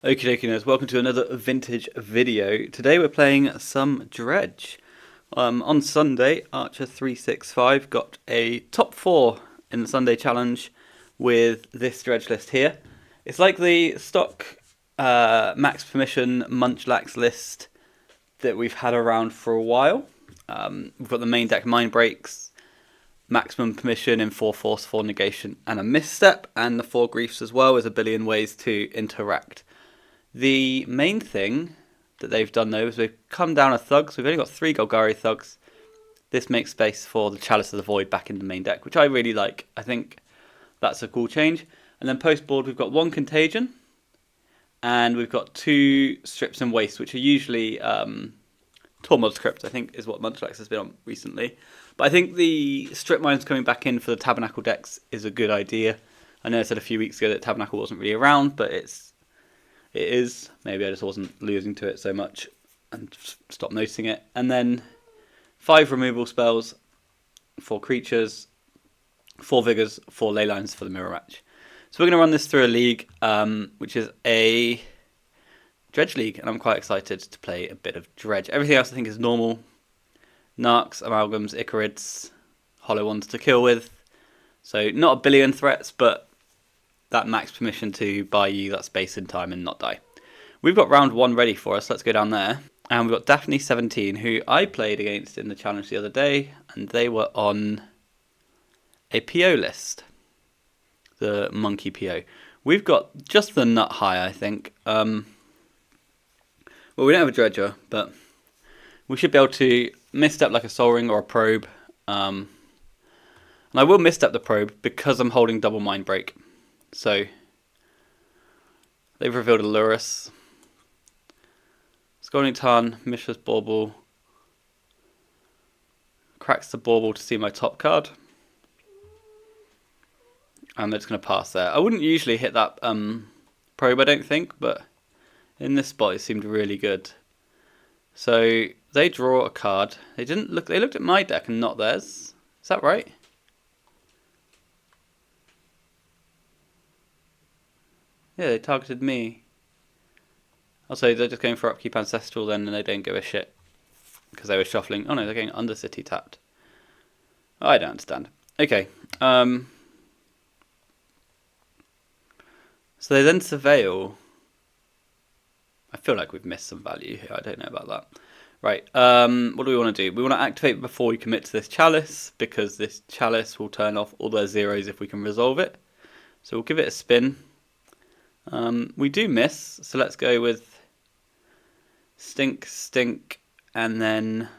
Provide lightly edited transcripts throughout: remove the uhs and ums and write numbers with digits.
Okie dokie nerds, welcome to another vintage video. Today we're playing some Dredge. On Sunday, Archer 365 got a top 4 in the Sunday challenge with this Dredge list here. It's like the stock max permission Munchlax list that we've had around for a while. We've got the main deck Mind Breaks, maximum permission in 4 Force, 4 Negation and a Misstep, and the 4 Griefs as well as a billion ways to interact. The main thing that they've done though is we've come down a Thug, so we've only got 3 Golgari Thugs. This makes space for the Chalice of the Void back in the main deck, which I really like. I think that's a cool change. And then post board we've got 1 Contagion, and we've got 2 Strips and Waste, which are usually Tormod's Crypt, I think is what Munchlax has been on recently. But I think the Strip Mines coming back in for the Tabernacle decks is a good idea. I know I said a few weeks ago that Tabernacle wasn't really around, but it is. Maybe I just wasn't losing to it so much and stopped noticing it. And then 5 removal spells, 4 creatures, 4 vigors, 4 ley lines for the mirror match. So we're going to run this through a league, which is a Dredge league, and I'm quite excited to play a bit of Dredge. Everything else I think is normal. Narcs, Amalgams, Icarids, Hollow ones to kill with. So not a billion threats, but that max permission to buy you that space and time and not die. We've got round 1 ready for us. Let's go down there. And we've got Dafne 17, who I played against in the challenge the other day, and they were on a PO list, the Monkey PO. We've got just the nut high, I think. Well, we don't have a Dredger, but we should be able to misstep like a Soul Ring or a Probe. And I will misstep the Probe because I'm holding double Mind Break. So they've revealed a Lurrus, Scalding Tarn, Mishra's Bauble, cracks the Bauble to see my top card, and they're just going to pass there. I wouldn't usually hit that Probe, I don't think, but in this spot it seemed really good. So they draw a card. They looked at my deck and not theirs. Is that right? Yeah, they targeted me. Also, they're just going for Upkeep Ancestral then, and they don't give a shit. Because they were shuffling. Oh no, they're getting Undercity tapped. I don't understand. Okay. So they then Surveil. I feel like we've missed some value here. I don't know about that. Right. What do we want to do? We want to activate before we commit to this Chalice, because this Chalice will turn off all their zeros if we can resolve it. So we'll give it a spin. We do miss, so let's go with Stink, Stink, and then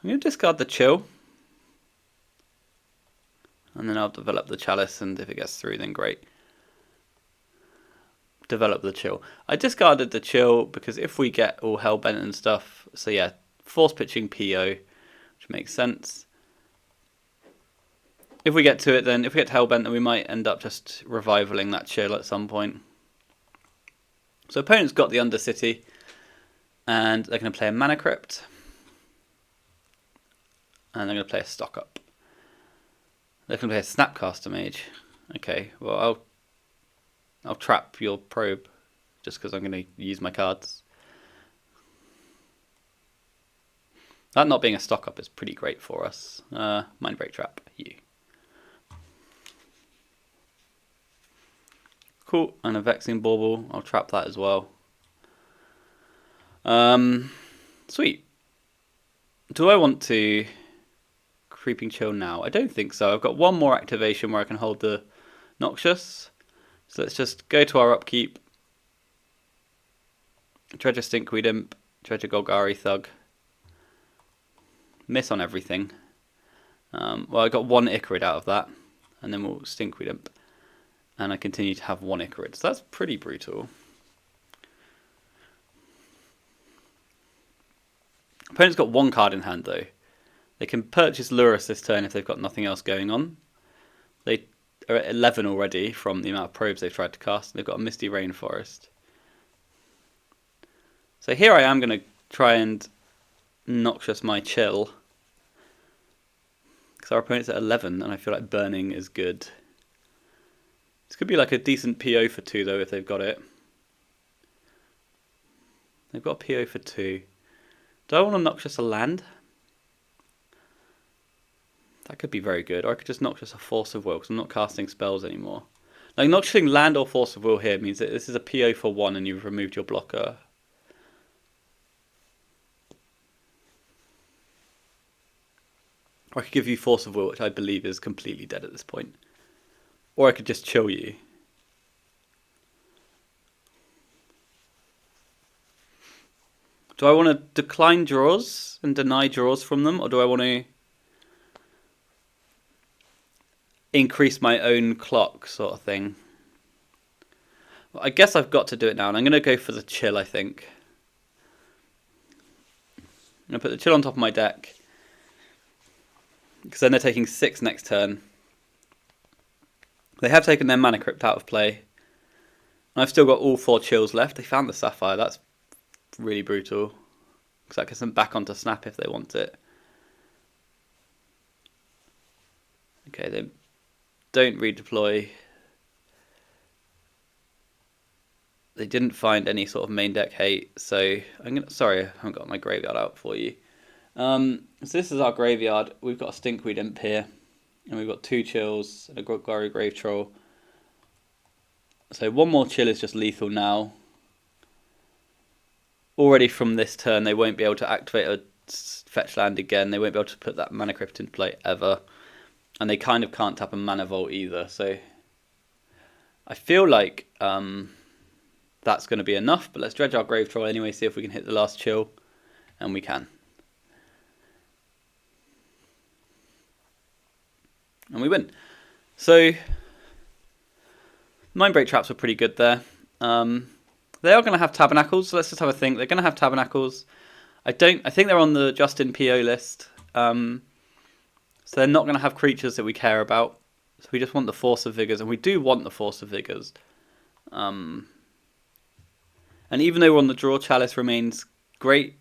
I'm going to discard the Chill. And then I'll develop the Chalice, and if it gets through, then great. Develop the Chill. I discarded the Chill because if we get all Hellbent and stuff, so yeah, force pitching PO, which makes sense. If we get to it, then if we get to Hellbent, then we might end up just revivaling that Chill at some point. So opponent's got the Undercity, and they're going to play a Mana Crypt, and they're going to play a Stock Up. They're going to play a Snapcaster Mage. Okay, well I'll trap your Probe, just because I'm going to use my cards. That not being a Stock Up is pretty great for us. Mind Break Trap, you. Cool, and a Vexing Bauble. I'll trap that as well. Sweet. Do I want to Creeping Chill now? I don't think so. I've got 1 more activation where I can hold the Noxious. So let's just go to our upkeep. Dredge a Stinkweed Imp, Dredge a Golgari Thug. Miss on everything. Well, I got 1 Icarid out of that, and then we'll Stinkweed Imp. And I continue to have 1 Icarid, so that's pretty brutal. Opponent's got 1 card in hand though. They can purchase Lurrus this turn if they've got nothing else going on. They are at 11 already from the amount of probes they've tried to cast. They've got a Misty Rainforest. So here I am going to try and Noxious my Chill. Because our opponent's at 11 and I feel like burning is good. This could be like a decent PO for 2 though if they've got it. They've got a PO for 2. Do I want to Noxious a land? That could be very good. Or I could just Noxious a Force of Will because I'm not casting spells anymore. Like, Noxiousing land or Force of Will here means that this is a PO for 1 and you've removed your blocker. Or I could give you Force of Will, which I believe is completely dead at this point. Or I could just chill you. Do I want to decline draws and deny draws from them? Or do I want to increase my own clock sort of thing? Well, I guess I've got to do it now. And I'm going to go for the chill, I think. I'm going to put the chill on top of my deck. Because then they're taking 6 next turn. They have taken their Mana Crypt out of play. And I've still got all 4 chills left. They found the Sapphire. That's really brutal. Because that gets them back onto Snap if they want it. Okay, they don't redeploy. They didn't find any sort of main deck hate. So, sorry, I haven't got my graveyard out for you. So this is our graveyard. We've got a Stinkweed Imp here. And we've got 2 chills and a Golgari Grave Troll. So 1 more chill is just lethal now. Already from this turn they won't be able to activate a fetch land again. They won't be able to put that Mana Crypt into play ever. And they kind of can't tap a Mana Vault either. So I feel like that's going to be enough. But let's dredge our Grave Troll anyway, see if we can hit the last chill. And we can. And we win. So, Mindbreak traps were pretty good there. They are going to have Tabernacles, so let's just have a think. They're going to have Tabernacles. I think they're on the Justin PO list. So they're not going to have creatures that we care about. So we just want the Force of Vigors, and we do want the Force of Vigors. And even though we're on the draw, Chalice remains great.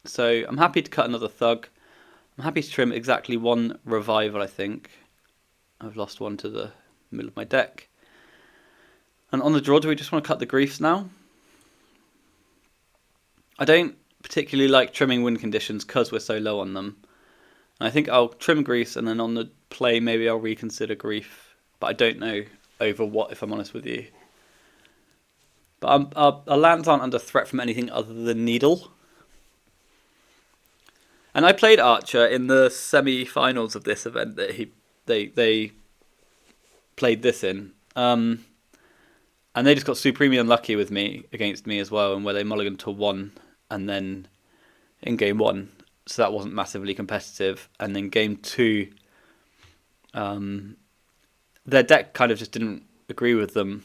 So I'm happy to cut another Thug. I'm happy to trim exactly 1 Revival, I think. I've lost 1 to the middle of my deck. And on the draw, do we just want to cut the Griefs now? I don't particularly like trimming win conditions because we're so low on them. And I think I'll trim Griefs and then on the play maybe I'll reconsider Grief. But I don't know over what, if I'm honest with you. But our lands aren't under threat from anything other than Needle. And I played Archer in the semi-finals of this event that they played this in. And they just got supremely unlucky with me, against me as well, and where they mulliganed to 1 and then in game 1. So that wasn't massively competitive. And then game 2, their deck kind of just didn't agree with them.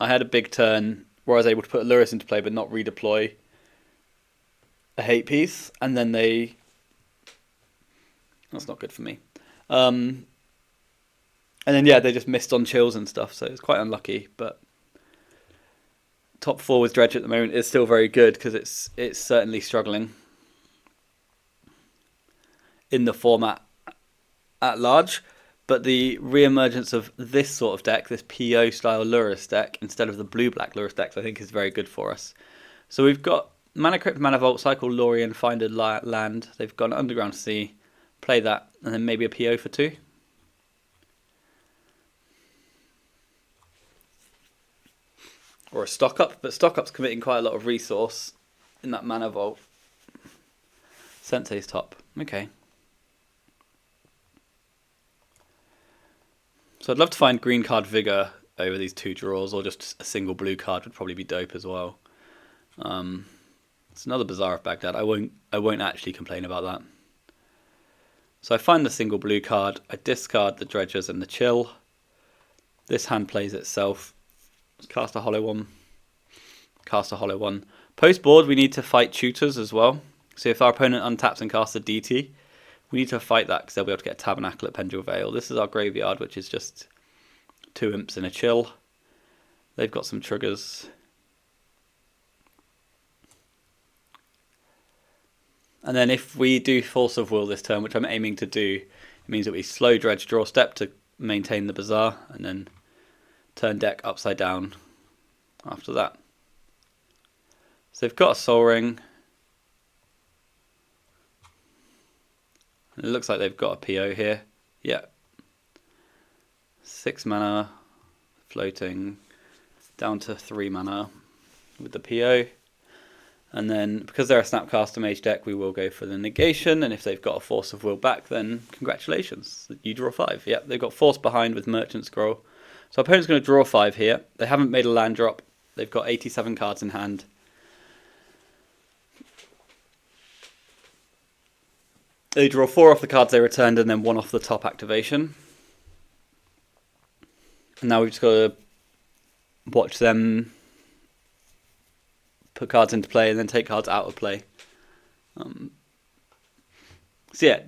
I had a big turn where I was able to put Lurrus into play but not redeploy a hate piece, and then that's not good for me. And then, yeah, they just missed on chills and stuff, so it's quite unlucky. But top 4 with Dredge at the moment is still very good because it's certainly struggling in the format at large. But the re-emergence of this sort of deck, this PO-style Lurrus deck, instead of the blue-black Lurrus decks, I think is very good for us. So we've got Mana Crypt, Mana Vault, Cycle Lorien, Find a Land. They've got an Underground Sea, play that, and then maybe a PO for 2. Or a Stock Up, but Stock Up's committing quite a lot of resource in that Mana Vault. Sensei's top. Okay. So I'd love to find green card Vigor over these 2 draws, or just a single blue card would probably be dope as well. It's another Bazaar of Baghdad. I won't actually complain about that. So I find the single blue card. I discard the Dredgers and the Chill. This hand plays itself. Cast a hollow one. Cast a hollow one. Post board, we need to fight tutors as well. So if our opponent untaps and casts a DT, we need to fight that because they'll be able to get a Tabernacle at Pendule Vale. This is our graveyard, which is just 2 imps and a chill. They've got some triggers. And then if we do Force of Will this turn, which I'm aiming to do, it means that we slow Dredge, draw step to maintain the Bazaar, and then turn deck upside down after that. So they've got a Soul Ring. It looks like they've got a PO here. Yeah. 6 mana, floating, down to 3 mana with the PO. And then, because they're a Snapcaster Mage deck, we will go for the negation. And if they've got a Force of Will back, then congratulations, you draw 5. Yep, they've got Force behind with Merchant Scroll. So our opponent's going to draw 5 here. They haven't made a land drop. They've got 87 cards in hand. They draw 4 off the cards they returned and then 1 off the top activation. And now we've just got to watch them put cards into play and then take cards out of play. So yeah,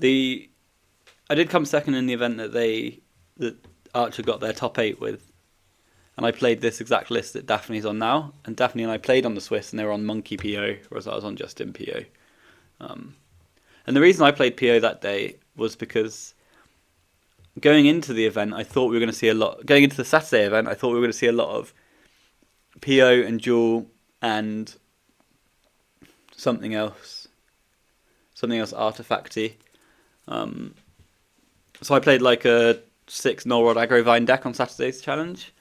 I did come second in the event that Archer got their top 8 with, and I played this exact list that Daphne's on now. And Daphne and I played on the Swiss, and they were on Monkey PO, whereas I was on Justin PO. And the reason I played PO that day was because going into the event, I thought we were going to see a lot. Going into the Saturday event, I thought we were going to see a lot of PO and Jewel and something else artifacty. So I played like a 6 Null Rod Aggro Vine deck on Saturday's challenge.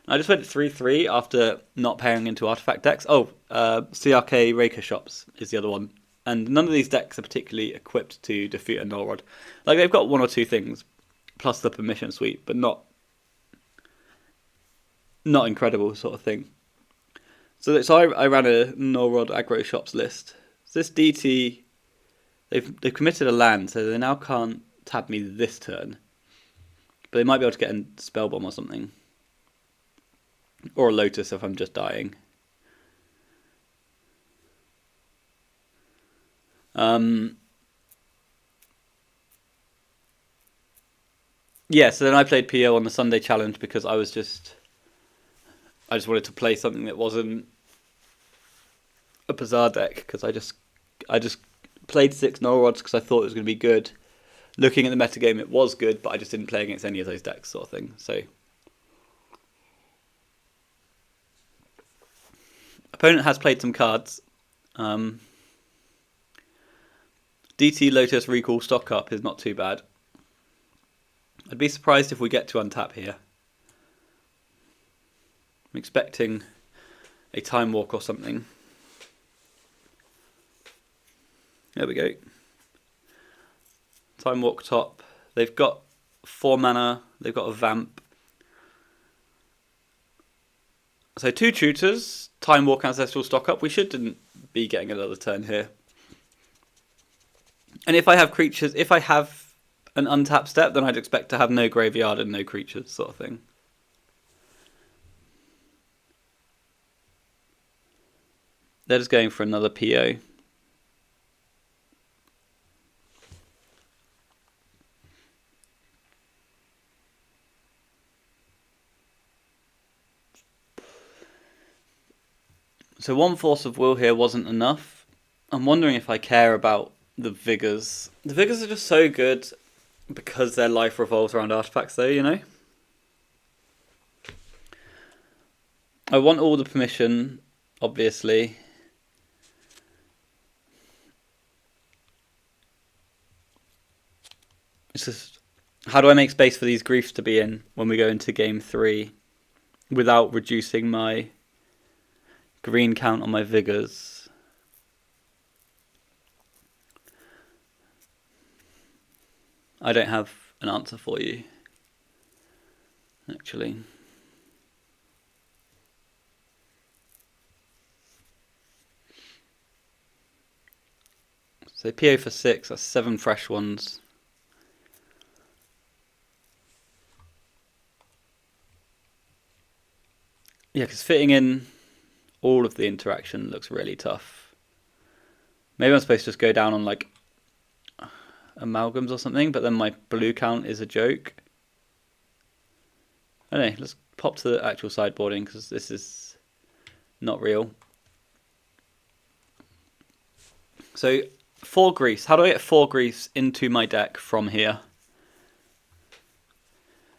And I just went 3-3 after not pairing into artifact decks. CRK Raker Shops is the other one. And none of these decks are particularly equipped to defeat a Null Rod. Like, they've got 1 or 2 things, plus the permission suite, but not incredible sort of thing. So I ran a Null Rod Aggro Shops list. So this DT, they've committed a land, so they now can't tab me this turn. But they might be able to get a Spell Bomb or something. Or a Lotus if I'm just dying. Yeah, so then I played PO on the Sunday challenge because I just wanted to play something that wasn't a Bazaar deck, because I just played 6 Null Rods because I thought it was going to be good. Looking at the metagame, it was good, but I just didn't play against any of those decks, sort of thing. So opponent has played some cards. DT Lotus Recall Stock Up is not too bad. I'd be surprised if we get to untap here. I'm expecting a Time Walk or something. There we go. Time Walk top. They've got 4 mana. They've got a Vamp. So 2 tutors, Time Walk, Ancestral Stock Up. We shouldn't be getting another turn here. And if I have creatures, if I have an untapped step, then I'd expect to have no graveyard and no creatures, sort of thing. They're just going for another PO. So 1 Force of Will here wasn't enough. I'm wondering if I care about the Vigors. The Vigors are just so good because their life revolves around artifacts though, you know? I want all the permission, obviously. It's just, how do I make space for these griefs to be in when we go into game 3 without reducing my green count on my Vigors? I don't have an answer for you, actually. So PO for 6, that's 7 fresh ones. Yeah, because fitting in all of the interaction looks really tough. Maybe I'm supposed to just go down on like amalgams or something, but then my blue count is a joke. I don't know, let's pop to the actual sideboarding because this is not real. So 4 griefs. How do I get 4 griefs into my deck from here?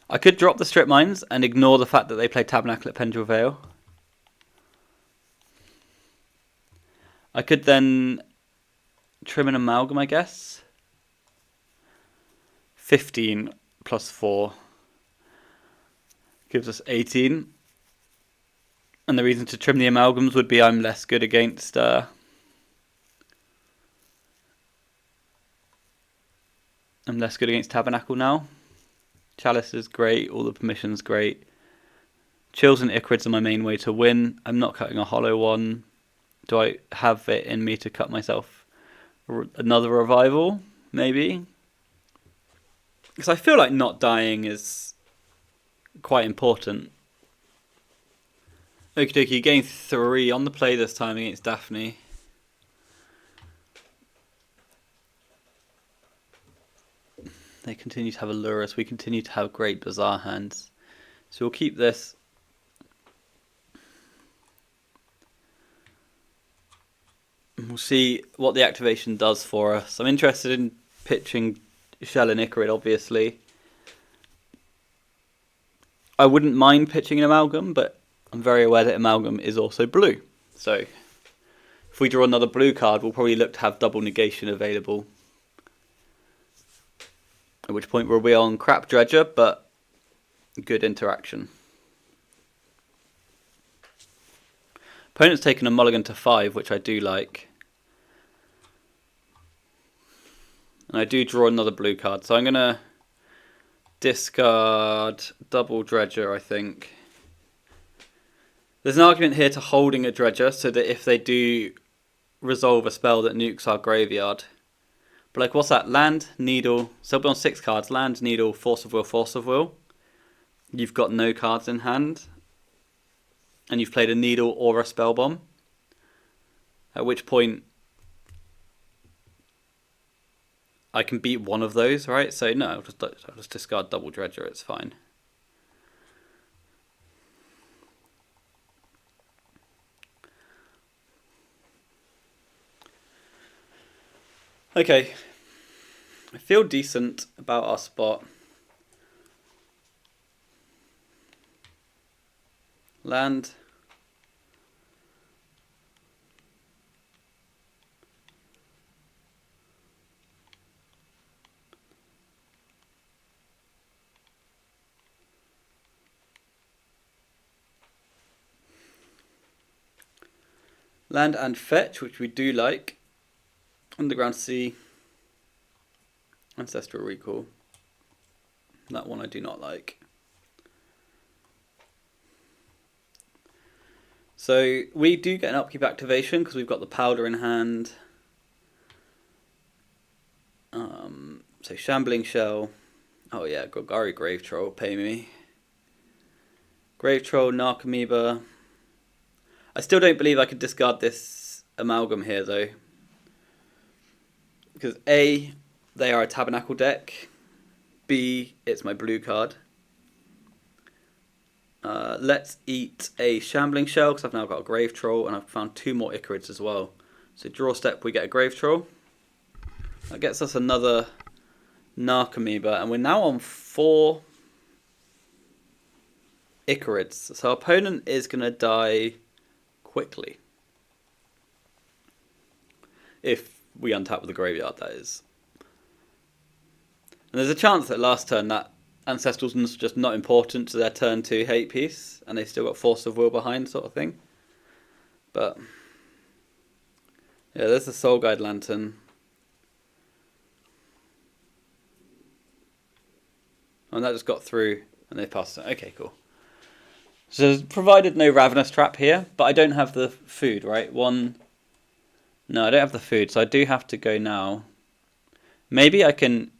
I could drop the Strip Mines and ignore the fact that they play Tabernacle at Pendrell Vale. I could then trim an amalgam, I guess. 15 plus 4 gives us 18. And the reason to trim the amalgams would be I'm less good against Tabernacle now. Chalice is great, all the permissions great. Chills and Ichorids are my main way to win. I'm not cutting a hollow one. Do I have it in me to cut myself another revival? Maybe. Because I feel like not dying is quite important. Okie dokie, getting 3 on the play this time against Dafne. They continue to have a Lurrus. We continue to have great Bazaar hands. So we'll keep this. We'll see what the activation does for us. I'm interested in pitching Shell and Ichorid, obviously. I wouldn't mind pitching an Amalgam, but I'm very aware that Amalgam is also blue. So if we draw another blue card, we'll probably look to have double negation available. At which point we'll be on crap Dredger, but good interaction. Opponent's taken a mulligan to 5, which I do like. And I do draw another blue card, so I'm going to discard double Dredger, I think. There's an argument here to holding a Dredger, so that if they do resolve a spell that nukes our graveyard. But like, what's that? Land, Needle. So we'll be on 6 cards. Land, Needle, Force of Will, Force of Will. You've got no cards in hand. And you've played a Needle or a Spell Bomb. At which point I can beat one of those, right? So no, I'll just discard double Dredger, it's fine. Okay, I feel decent about our spot. Land. Land and fetch, which we do like. Underground Sea. Ancestral Recall. That one I do not like. So we do get an upkeep activation because we've got the powder in hand. So Shambling Shell. Oh yeah, Golgari Grave Troll, pay me. Grave Troll, Narcomoeba. I still don't believe I could discard this Amalgam here though. Because A, they are a Tabernacle deck. B, it's my blue card. Let's eat a Shambling Shell because I've now got a Grave Troll and I've found 2 more Ichorids as well. So draw step, we get a Grave Troll. That gets us another Narcomoeba and we're now on 4 Ichorids. So our opponent is going to die quickly. If we untap with the graveyard, that is. And there's a chance that last turn that Ancestral's just not important to their turn 2 hate piece, and they've still got Force of Will behind, sort of thing. But yeah, there's the Soul Guide Lantern. And that just got through, and they passed it. Okay, cool. So provided no Ravenous Trap here, but I don't have the food, right? No, I don't have the food, so I do have to go now. Maybe I can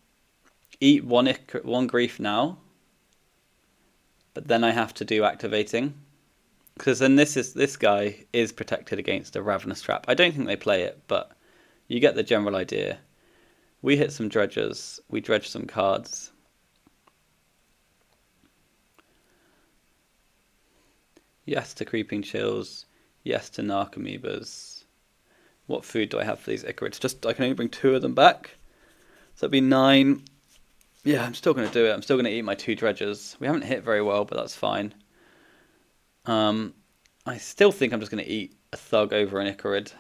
eat one grief now, but then I have to do activating. Because then this guy is protected against a Ravenous Trap. I don't think they play it, but you get the general idea. We hit some dredgers, we dredge some cards. Yes to Creeping Chills, yes to Narcomoebas. What food do I have for these Ichorids? I can only bring 2 of them back. So that'd be 9. Yeah, I'm still going to do it. I'm still going to eat my 2 dredgers. We haven't hit very well, but that's fine. I still think I'm just going to eat a Thug over an Ichorid.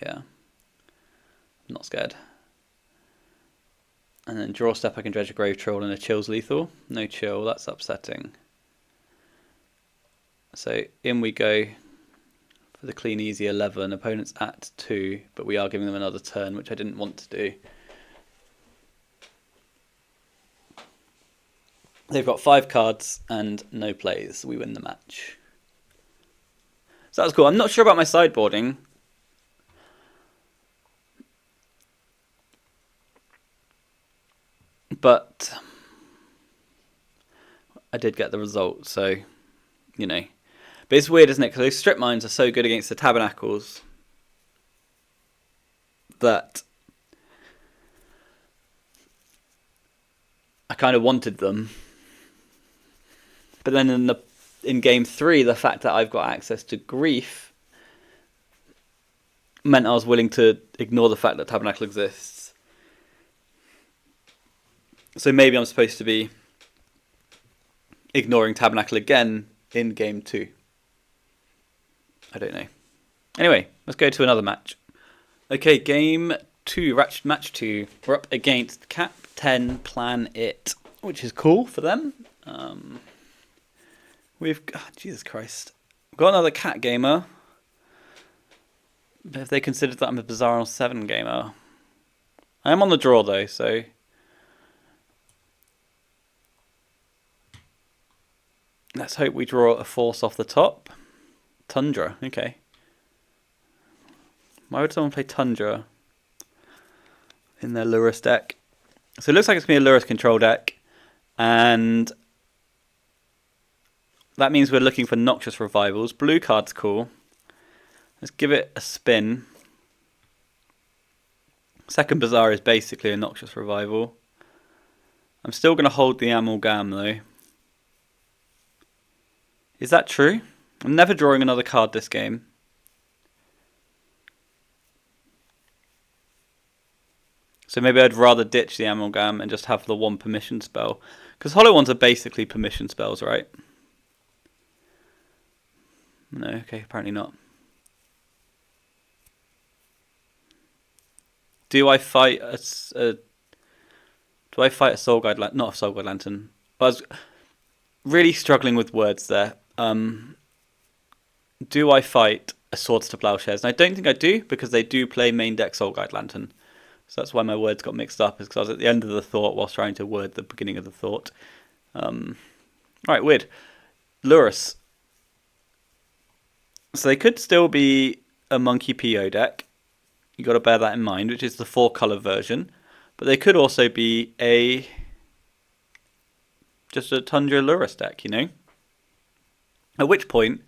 Yeah. I'm not scared. And then draw step, I can dredge a Grave Troll and a Chill's lethal. No chill, that's upsetting. So in we go for the clean easy 11. Opponent's at 2, but we are giving them another turn, which I didn't want to do. They've got 5 cards and no plays. We win the match. So that was cool. I'm not sure about my sideboarding. But I did get the result, so, you know. But it's weird, isn't it? Because those strip mines are so good against the tabernacles that I kind of wanted them. But then in game 3, the fact that I've got access to grief meant I was willing to ignore the fact that tabernacle exists. So maybe I'm supposed to be ignoring tabernacle again in game 2. I don't know. Anyway, let's go to another match. Okay, game 2, match 2. We're up against CapTenPlanIt, which is cool for them. Jesus Christ. We've got another cat gamer. But if they considered that I'm a Bizarro 7 gamer. I am on the draw though, so. Let's hope we draw a force off the top. Tundra, okay. Why would someone play Tundra in their Lurrus deck? So it looks like it's going to be a Lurrus control deck. And that means we're looking for Noxious Revivals. Blue card's cool. Let's give it a spin. Second Bazaar is basically a Noxious Revival. I'm still going to hold the Amalgam though. Is that true? I'm never drawing another card this game. So maybe I'd rather ditch the Amalgam and just have the one permission spell. Because hollow ones are basically permission spells, right? No, okay, apparently not. Do I fight a Soul Guide Lantern? Not a Soul Guide Lantern. I was really struggling with words there. Do I fight a Swords to Plowshares? And I don't think I do, because they do play main deck Soul Guide Lantern. So that's why my words got mixed up, is because I was at the end of the thought whilst trying to word the beginning of the thought. Right, weird. Lurrus. So they could still be a Monkey PO deck. You got to bear that in mind, which is the 4-color version. But they could also be just a Tundra Lurrus deck, you know? At which point,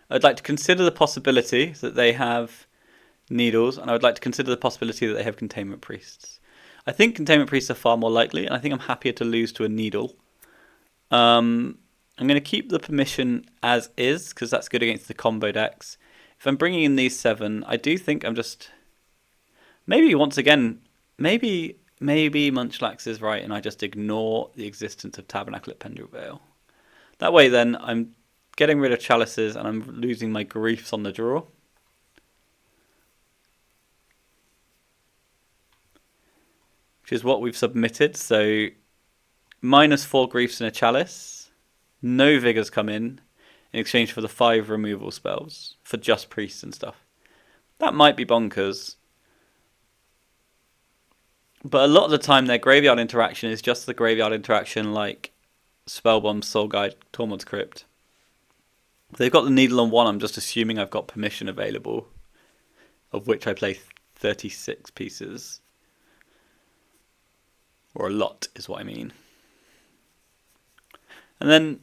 I'd like to consider the possibility that they have Needles, and I would like to consider the possibility that they have Containment Priests. I think Containment Priests are far more likely, and I think I'm happier to lose to a Needle. I'm going to keep the permission as is, because that's good against the combo decks. If I'm bringing in these 7, I do think I'm just... Maybe, once again, maybe Munchlax is right, and I just ignore the existence of Tabernacle at Pendrell Vale. That way, then, I'm getting rid of Chalices, and I'm losing my griefs on the draw. Which is what we've submitted, so -4 griefs and a Chalice. No Vigors come in exchange for the 5 removal spells for just priests and stuff. That might be bonkers. But a lot of the time their graveyard interaction is just the graveyard interaction like Spellbomb, Soul Guide, Tormod's Crypt. If they've got the Needle on 1, I'm just assuming I've got permission available, of which I play 36 pieces. Or a lot is what I mean. And then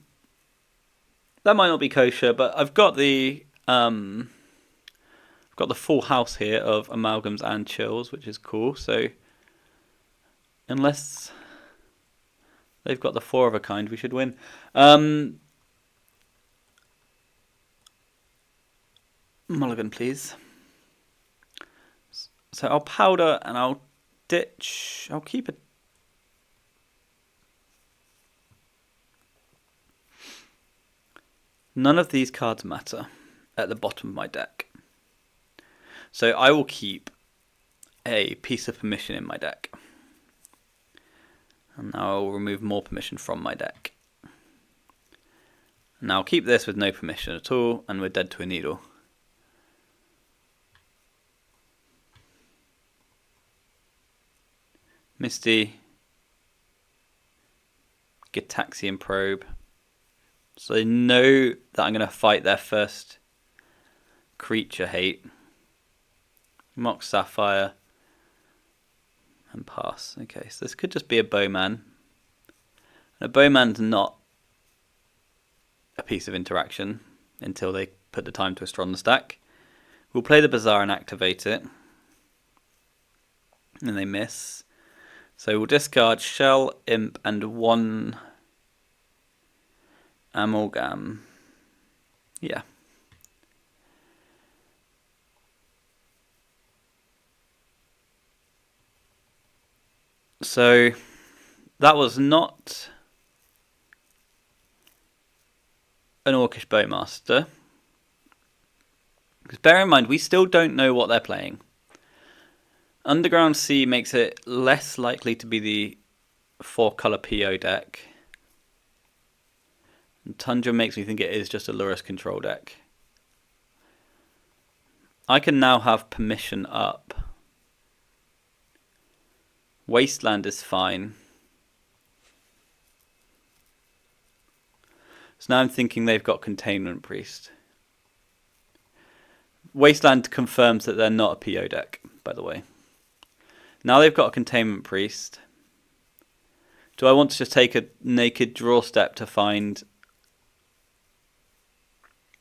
that might not be kosher, but I've got the full house here of amalgams and chills, which is cool. So unless they've got the 4 of a kind, we should win. Mulligan, please. So I'll powder and I'll ditch. I'll keep it. None of these cards matter at the bottom of my deck. So I will keep a piece of permission in my deck. And now I'll remove more permission from my deck. And now I'll keep this with no permission at all, and we're dead to a needle. Misty. Gitaxian Probe. So they know that I'm going to fight their first creature hate. Mock Sapphire. And pass. Okay, so this could just be a Bowman. And a Bowman's not a piece of interaction until they put the Time Twister on the stack. We'll play the Bazaar and activate it. And they miss. So we'll discard Shell, Imp, and 1 Amalgam. Yeah. So that was not an Orcish Bowmaster. Because bear in mind, we still don't know what they're playing. Underground Sea makes it less likely to be the 4-color PO deck. And Tundra makes me think it is just a Lurrus control deck. I can now have permission up. Wasteland is fine. So now I'm thinking they've got Containment Priest. Wasteland confirms that they're not a PO deck, by the way. Now they've got a Containment Priest. Do I want to just take a naked draw step to find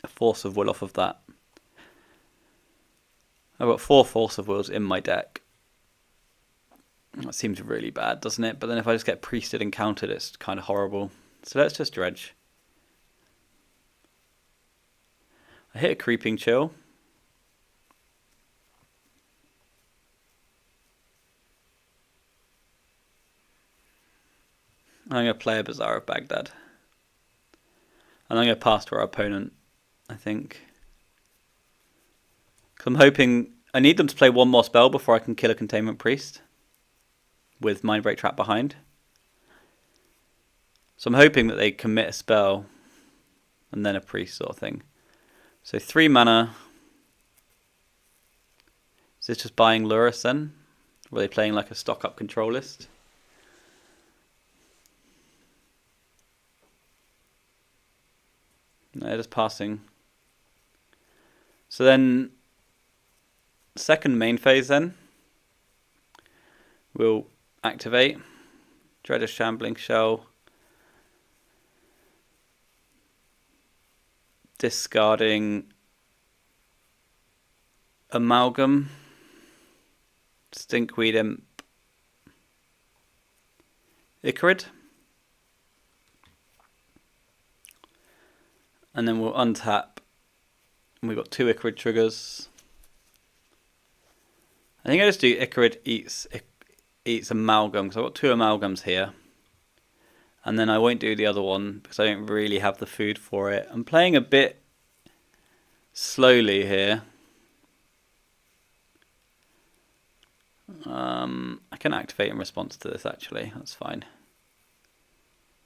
a Force of Will off of that? I've got 4 Force of Wills in my deck. That seems really bad, doesn't it? But then if I just get Priested and countered, it's kind of horrible. So let's just Dredge. I hit a Creeping Chill. I'm going to play a Bazaar of Baghdad. And I'm going to pass to our opponent, I think. Because I'm hoping... I need them to play 1 more spell before I can kill a Containment Priest. With Mindbreak Trap behind. So I'm hoping that they commit a spell. And then a priest sort of thing. So 3 mana. Is this just buying Lurrus then? Or are they playing like a stock up control list? No, they're just passing. So then, second main phase then. We'll activate. Dredge a Shambling Shell. Discarding Amalgam. Stinkweed Imp. Icarid. And then we'll untap. And we've got 2 Icarid triggers. I think I just do Icarid eats Amalgam, because I've got 2 Amalgams here. And then I won't do the other one, because I don't really have the food for it. I'm playing a bit slowly here. I can activate in response to this, actually. That's fine.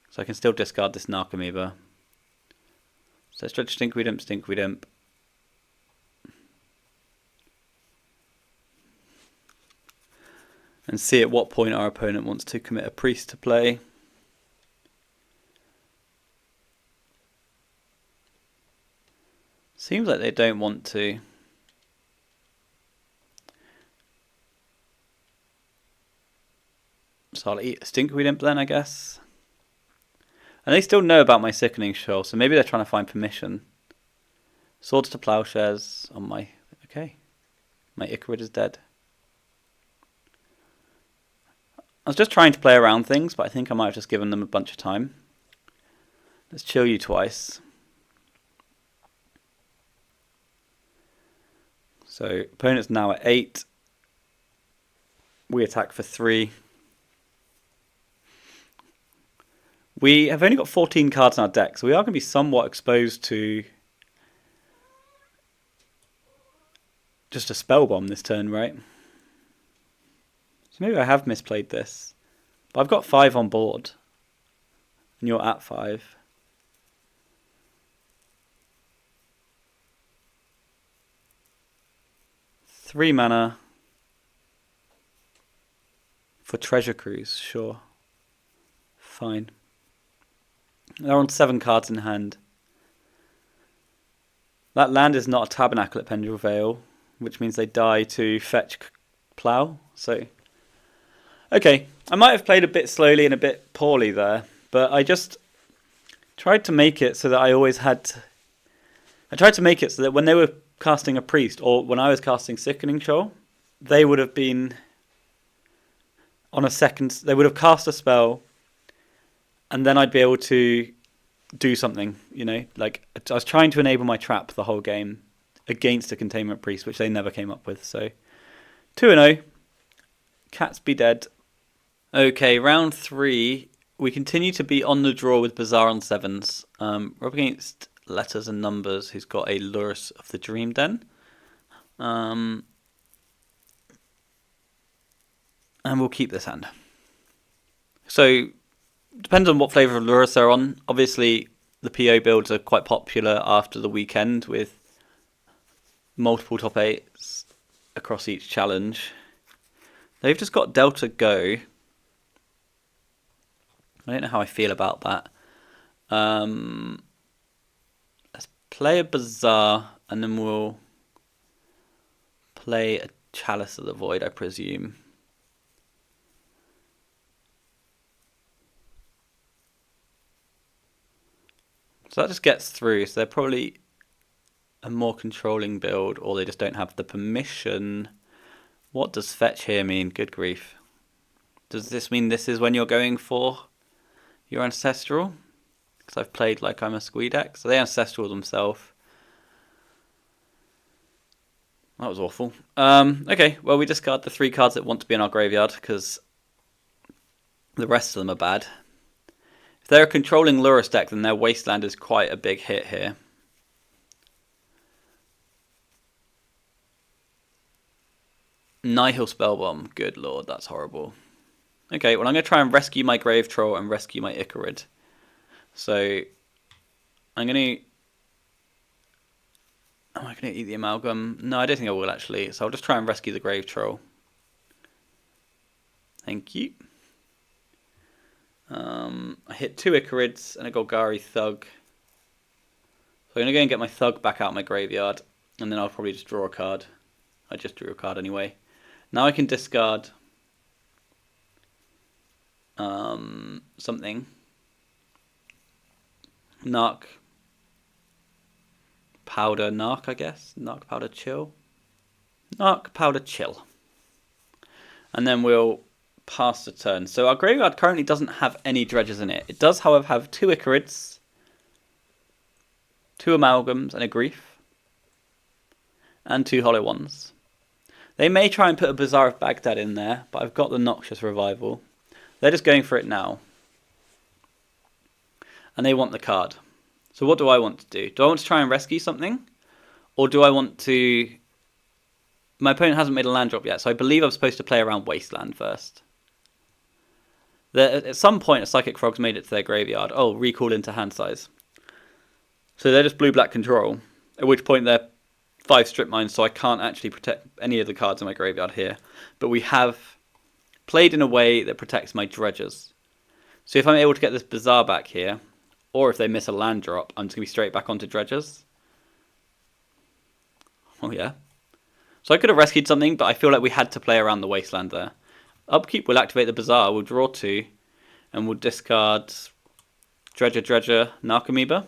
So I can still discard this Narcomoeba. So let's Dredge Stinkweed Imp, Stinkweed Imp. And see at what point our opponent wants to commit a priest to play. Seems like they don't want to. So I'll eat a Stinkweed Imp then, I guess. And they still know about my Sickening Shoal, so maybe they're trying to find permission. Swords to Plowshares on my... Okay. My Icarid is dead. I was just trying to play around things, but I think I might have just given them a bunch of time. Let's chill you twice. So, opponent's now at 8. We attack for 3. We have only got 14 cards in our deck, so we are going to be somewhat exposed to just a spell bomb this turn, right? So maybe I have misplayed this. But I've got 5 on board. And you're at 5. Three mana for Treasure Cruise, sure. Fine. They're on 7 cards in hand. That land is not a Tabernacle at Pendrell Vale, which means they die to fetch Plough. So, okay, I might have played a bit slowly and a bit poorly there, but I just tried to make it so that I always had... I tried to make it so that when they were casting a priest, or when I was casting Sickening Shoal, they would have been on a second... They would have cast a spell, and then I'd be able to do something, you know? Like, I was trying to enable my trap the whole game against a Containment Priest, which they never came up with, so... 2-0. Cats be dead. Okay, round 3. We continue to be on the draw with Bazaar on 7s. We're up against Letters and Numbers, who's got a Lurrus of the Dream Den. And we'll keep this hand. So, depends on what flavour of Lurrus they're on. Obviously, the PO builds are quite popular after the weekend with multiple top 8s across each challenge. They've just got Delta Go. I don't know how I feel about that. Let's play a Bazaar, and then we'll play a Chalice of the Void, I presume. So that just gets through. So they're probably a more controlling build, or they just don't have the permission. What does fetch here mean? Good grief. Does this mean this is when you're going for your Ancestral? Because I've played like I'm a Squee deck. So they Ancestral themselves. That was awful. Okay, well, we discard the 3 cards that want to be in our graveyard because the rest of them are bad. If they're a controlling Lurrus deck, then their Wasteland is quite a big hit here. Nihil Spellbomb. Good lord, that's horrible. Okay, well, I'm going to try and rescue my Grave Troll and rescue my Icarid. So, I'm going to... Am I going to eat the Amalgam? No, I don't think I will, actually. So I'll just try and rescue the Grave Troll. Thank you. I hit 2 Icarids and a Golgari Thug. So I'm going to go and get my Thug back out of my graveyard. And then I'll probably just draw a card. I just drew a card anyway. Now I can discard something. Narc. Powder Narc, I guess. Narc Powder Chill. Narc Powder Chill. And then we'll pass the turn. So our graveyard currently doesn't have any dredges in it. It does, however, have 2 Icarids, 2 Amalgams, and a Grief. And 2 Hollow Ones. They may try and put a Bazaar of Baghdad in there, but I've got the Noxious Revival. They're just going for it now. And they want the card. So what do I want to do? Do I want to try and rescue something? Or do I want to... My opponent hasn't made a land drop yet, so I believe I'm supposed to play around Wasteland first. At some point, a Psychic Frog's made it to their graveyard. Oh, recall into hand size. So they're just blue-black control. At which point they're 5 strip mines, so I can't actually protect any of the cards in my graveyard here. But we have played in a way that protects my dredges. So if I'm able to get this Bazaar back here, or if they miss a land drop, I'm just going to be straight back onto dredges. Oh yeah. So I could have rescued something, but I feel like we had to play around the Wasteland there. Upkeep will activate the Bazaar, we'll draw 2, and we'll discard Dredger, Narcomoeba.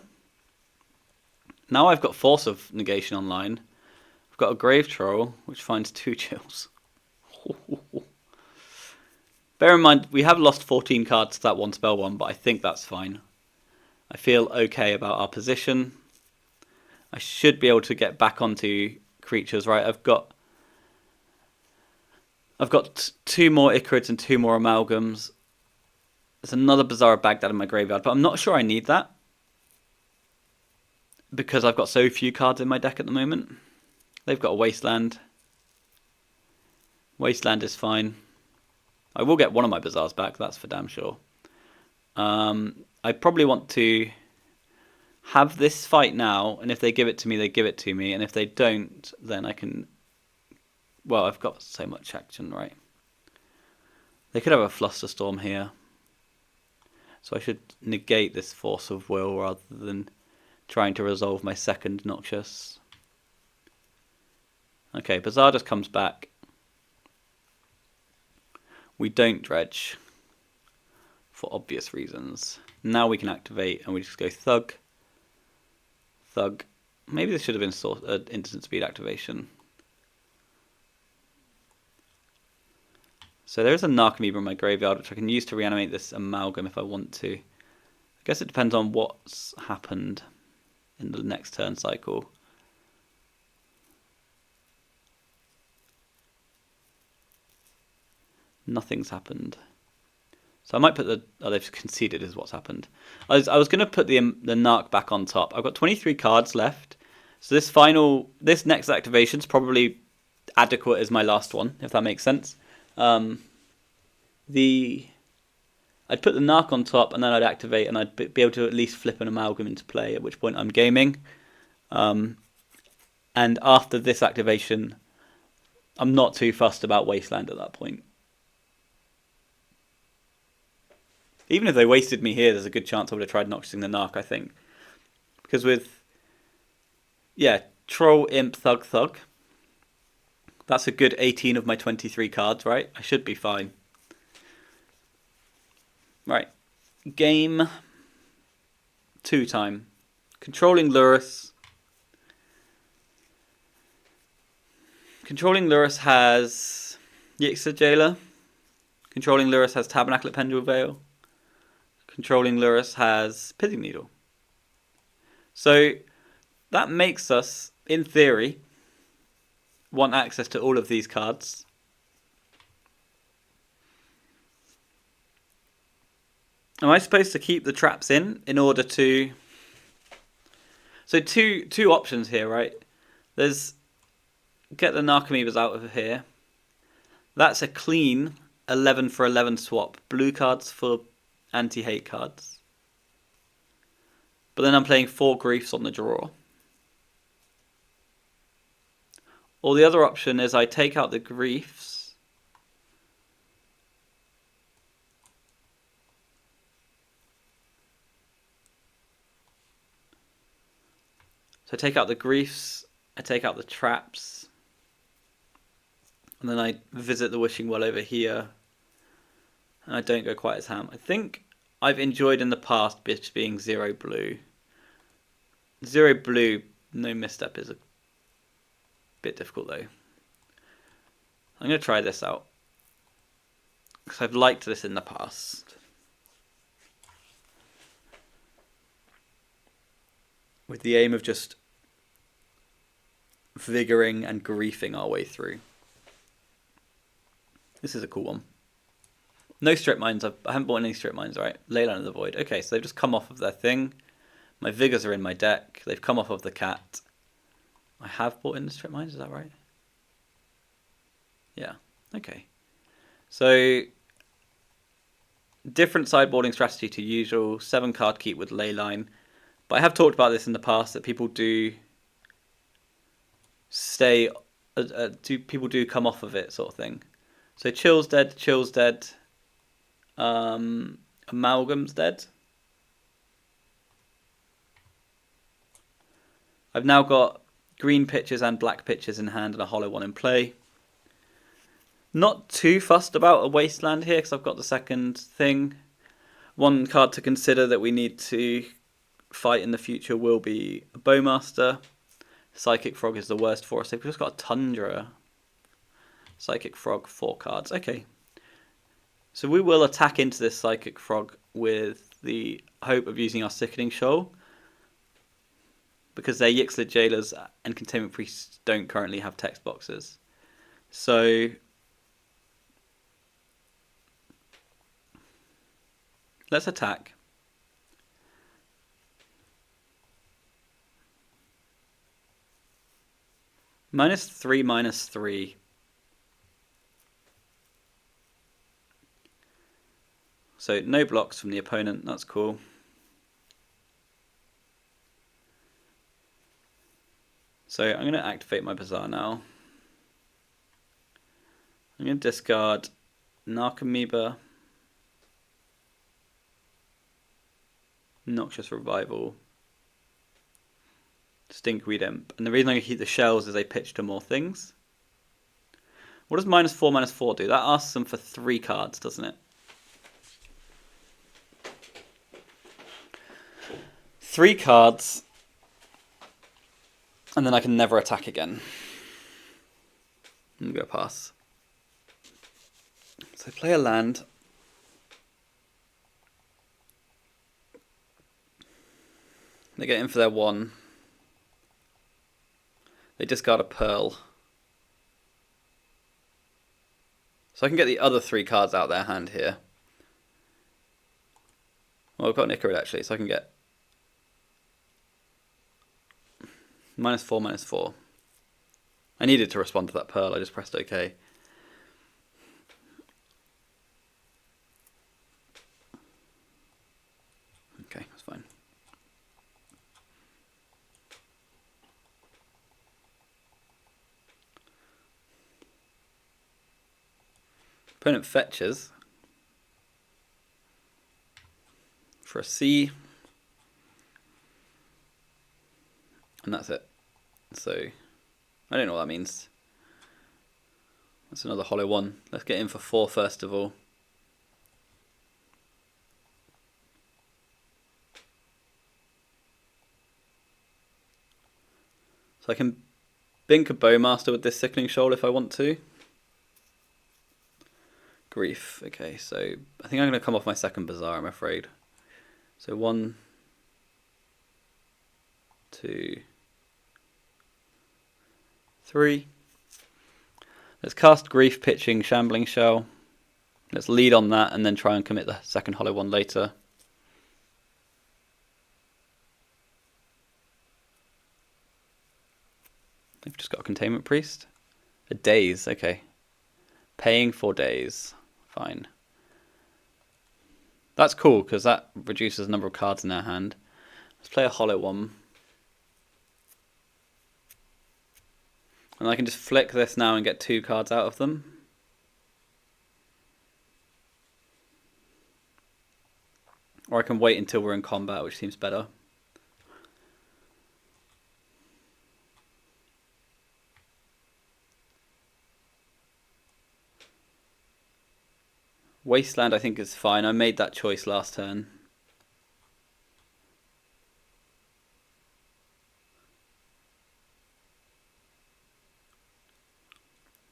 Now I've got Force of Negation online. I've got a Grave Troll, which finds 2 chills. Bear in mind, we have lost 14 cards to that 1 spell one, but I think that's fine. I feel okay about our position. I should be able to get back onto creatures, right? I've got 2 more Icarids and 2 more Amalgams. There's another Bazaar of Baghdad in my graveyard, but I'm not sure I need that. Because I've got so few cards in my deck at the moment. They've got a Wasteland. Wasteland is fine. I will get one of my bazaars back, that's for damn sure. I probably want to have this fight now, and if they give it to me, they give it to me, and if they don't, then I can... Well, I've got so much action, right? They could have a Flusterstorm here. So I should negate this Force of Will rather than trying to resolve my second Noxious. Okay, Bazaar just comes back. We don't Dredge, for obvious reasons. Now we can activate, and we just go Thug. Thug. Maybe this should have been instant speed activation. So there is a Narcomoeba in my graveyard, which I can use to reanimate this Amalgam if I want to. I guess it depends on what's happened in the next turn cycle. Nothing's happened. So I might put the... Oh, they've conceded is what's happened. I was going to put the Narc back on top. I've got 23 cards left. So this next activation is probably adequate as my last one, if that makes sense. I'd put the Narc on top, and then I'd activate, and I'd be able to at least flip an Amalgam into play, at which point I'm gaming. And after this activation, I'm not too fussed about Wasteland at that point. Even if they wasted me here, there's a good chance I would have tried Noxing the Narc, I think. Because with, yeah, Troll, Imp, Thug, Thug, that's a good 18 of my 23 cards, right? I should be fine. Right. Game 2 time. Controlling Lurrus. Controlling Lurrus has Yixer Jailer. Controlling Lurrus has Tabernacle at Pendule Veil. Controlling Lurrus has Pithing Needle. So that makes us, in theory, want access to all of these cards. Am I supposed to keep the traps in order to... So two options here, right? There's get the Narcomoebas out of here. That's a clean 11 for 11 swap. Blue cards for anti-hate cards. But then I'm playing 4 Griefs on the draw. Or the other option is I take out the Griefs. So I take out the Griefs, I take out the traps, and then I visit the Wishing Well over here, and I don't go quite as ham. I think I've enjoyed in the past just being 0 blue. 0 blue, no misstep is a bit difficult though. I'm going to try this out, because I've liked this in the past. With the aim of just vigoring and griefing our way through. This is a cool one. No strip mines. I haven't bought any strip mines, right? Leyline of the Void. Okay, so they've just come off of their thing. My vigors are in my deck. They've come off of the cat. I have bought in the strip mines, is that right? Yeah, okay. So, different sideboarding strategy to usual. 7 card keep with Leyline. But I have talked about this in the past, that people do stay, people do come off of it, sort of thing. So Chill's dead, Amalgam's dead. I've now got green pitches and black pitches in hand and a hollow one in play. Not too fussed about a Wasteland here because I've got the second thing. One card to consider that we need to fight in the future will be a Bowmaster. Psychic Frog is the worst for us. They've just got a Tundra. Psychic Frog, 4 cards. Okay. So we will attack into this Psychic Frog with the hope of using our Sickening Shoal. Because their Yixlid Jailers and Containment Priests don't currently have text boxes. So let's attack. -3, -3. So no blocks from the opponent, that's cool. So I'm going to activate my Bazaar now. I'm going to discard Narcomoeba, Noxious Revival, Stinkweed Imp. And the reason I'm going to keep the shells is they pitch to more things. What does -4/-4 do? That asks them for 3 cards, doesn't it? 3 cards, and then I can never attack again. I'm going to pass. So play a land. They get in for their 1. They discard a Pearl. So I can get the other 3 cards out of their hand here. Well, I've got an Icarid actually, so I can get -4/-4. I needed to respond to that Pearl, I just pressed OK. Okay, that's fine. Opponent fetches for a C, and that's it. So I don't know what that means. That's another hollow 1. Let's get in for 4 first of all. So I can bink a Bowmaster with this Sickening Shoal if I want to. Grief. Okay, so I think I'm going to come off my second Bazaar, I'm afraid. So 1, 2, 3. Let's cast Grief, pitching Shambling Shell. Let's lead on that and then try and commit the second hollow 1 later. They've just got a Containment Priest. A Daze, okay. Paying for Daze. Fine. That's cool because that reduces the number of cards in their hand. Let's play a hollow 1. And I can just flick this now and get 2 cards out of them. Or I can wait until we're in combat, which seems better. Wasteland I think is fine. I made that choice last turn.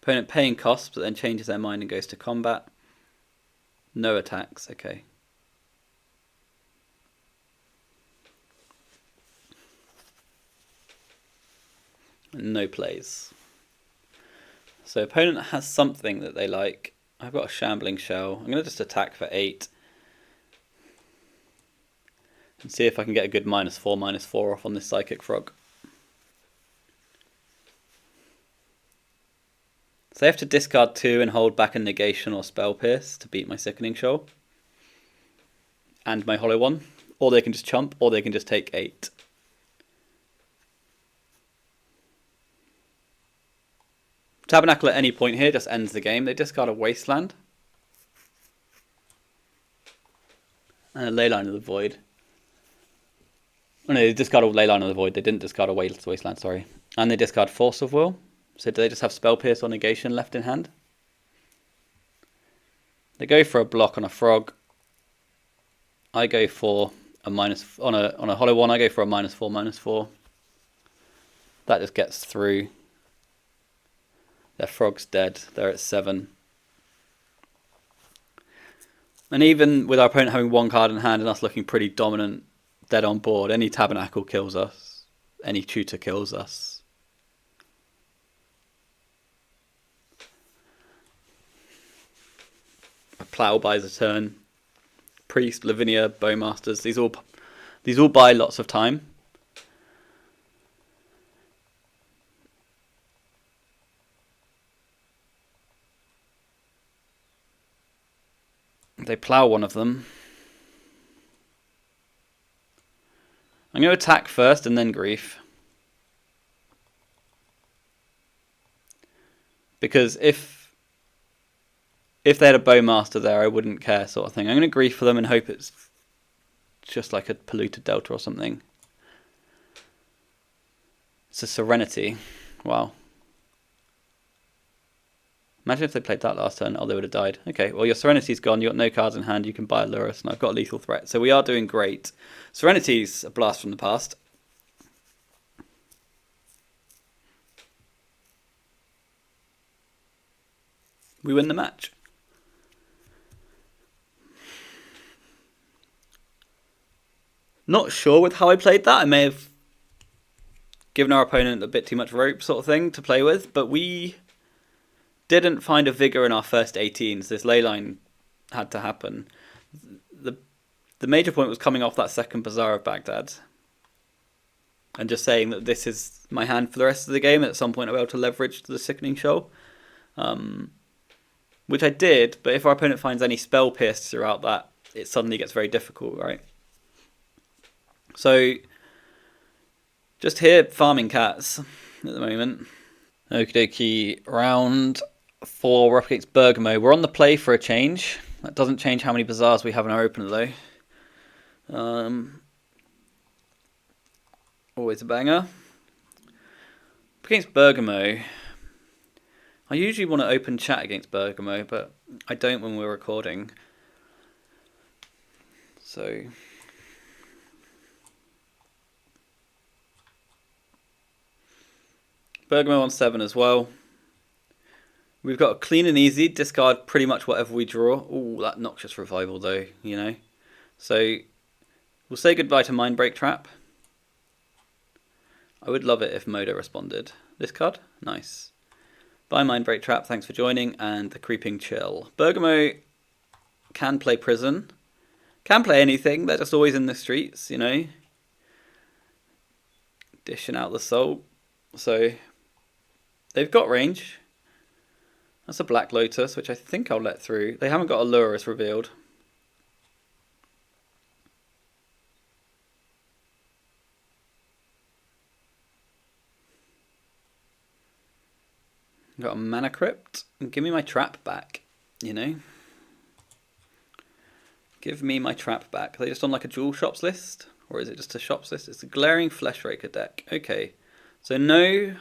Opponent paying costs, but then changes their mind and goes to combat. No attacks, okay. And no plays. So opponent has something that they like. I've got a Shambling Shell. I'm going to just attack for 8. And see if I can get a good -4/-4 off on this Psychic Frog. So they have to discard 2 and hold back a Negation or Spell Pierce to beat my Sickening Shoal. And my hollow 1. Or they can just chump, or they can just take 8. Tabernacle at any point here just ends the game. They discard a Wasteland. And a Leyline of the Void. Oh no, they discard a Leyline of the Void. They didn't discard a Wasteland, sorry. And they discard Force of Will. So do they just have Spell Pierce or Negation left in hand? They go for a block on a Frog. I go for a on a hollow 1, I go for a -4/-4. That just gets through. Their Frog's dead. They're at 7. And even with our opponent having 1 card in hand and us looking pretty dominant, dead on board, any Tabernacle kills us. Any Tutor kills us. A Plow buys a turn. Priest, Lavinia, Bowmasters, these all buy lots of time. They plough one of them. I'm going to attack first and then grief. Because if they had a bowmaster there, I wouldn't care, sort of thing. I'm going to grief for them and hope it's just like a polluted delta or something. It's a Serenity. Wow. Imagine if they played that last turn. Oh, they would have died. Okay, well, your Serenity's gone. You've got no cards in hand. You can buy a Lurrus, and I've got a lethal threat. So we are doing great. Serenity's a blast from the past. We win the match. Not sure with how I played that. I may have given our opponent a bit too much rope, sort of thing, to play with, but we didn't find a vigor in our first 18s. This leyline had to happen. The major point was coming off that second Bazaar of Baghdad and just saying that this is my hand for the rest of the game. At some point I'll be able to leverage the Sickening Shoal, which I did, but if our opponent finds any spell pierce throughout that, it suddenly gets very difficult, right? So just here farming cats at the moment. Okie dokie, round 4, we're up against Bergamo. We're on the play for a change. That doesn't change how many Bazaars we have in our opener though. Always a banger. Up against Bergamo, I usually want to open chat against Bergamo, but I don't when we're recording. So Bergamo on 7 as well. We've got a clean and easy, discard pretty much whatever we draw. Ooh, that noxious revival though, you know. So we'll say goodbye to Mindbreak Trap. I would love it if Moda responded. This card? Nice. Bye Mindbreak Trap, thanks for joining, and the Creeping Chill. Bergamo can play Prison. Can play anything, they're just always in the streets, you know. Dishing out the soul. So they've got range. That's a Black Lotus, which I think I'll let through. They haven't got a Lurrus revealed. Got a Mana Crypt. Give me my trap back, you know. Give me my trap back. Are they just on like a dual shops list? Or is it just a shops list? It's a Glaring Flesh Raker deck. Okay. So no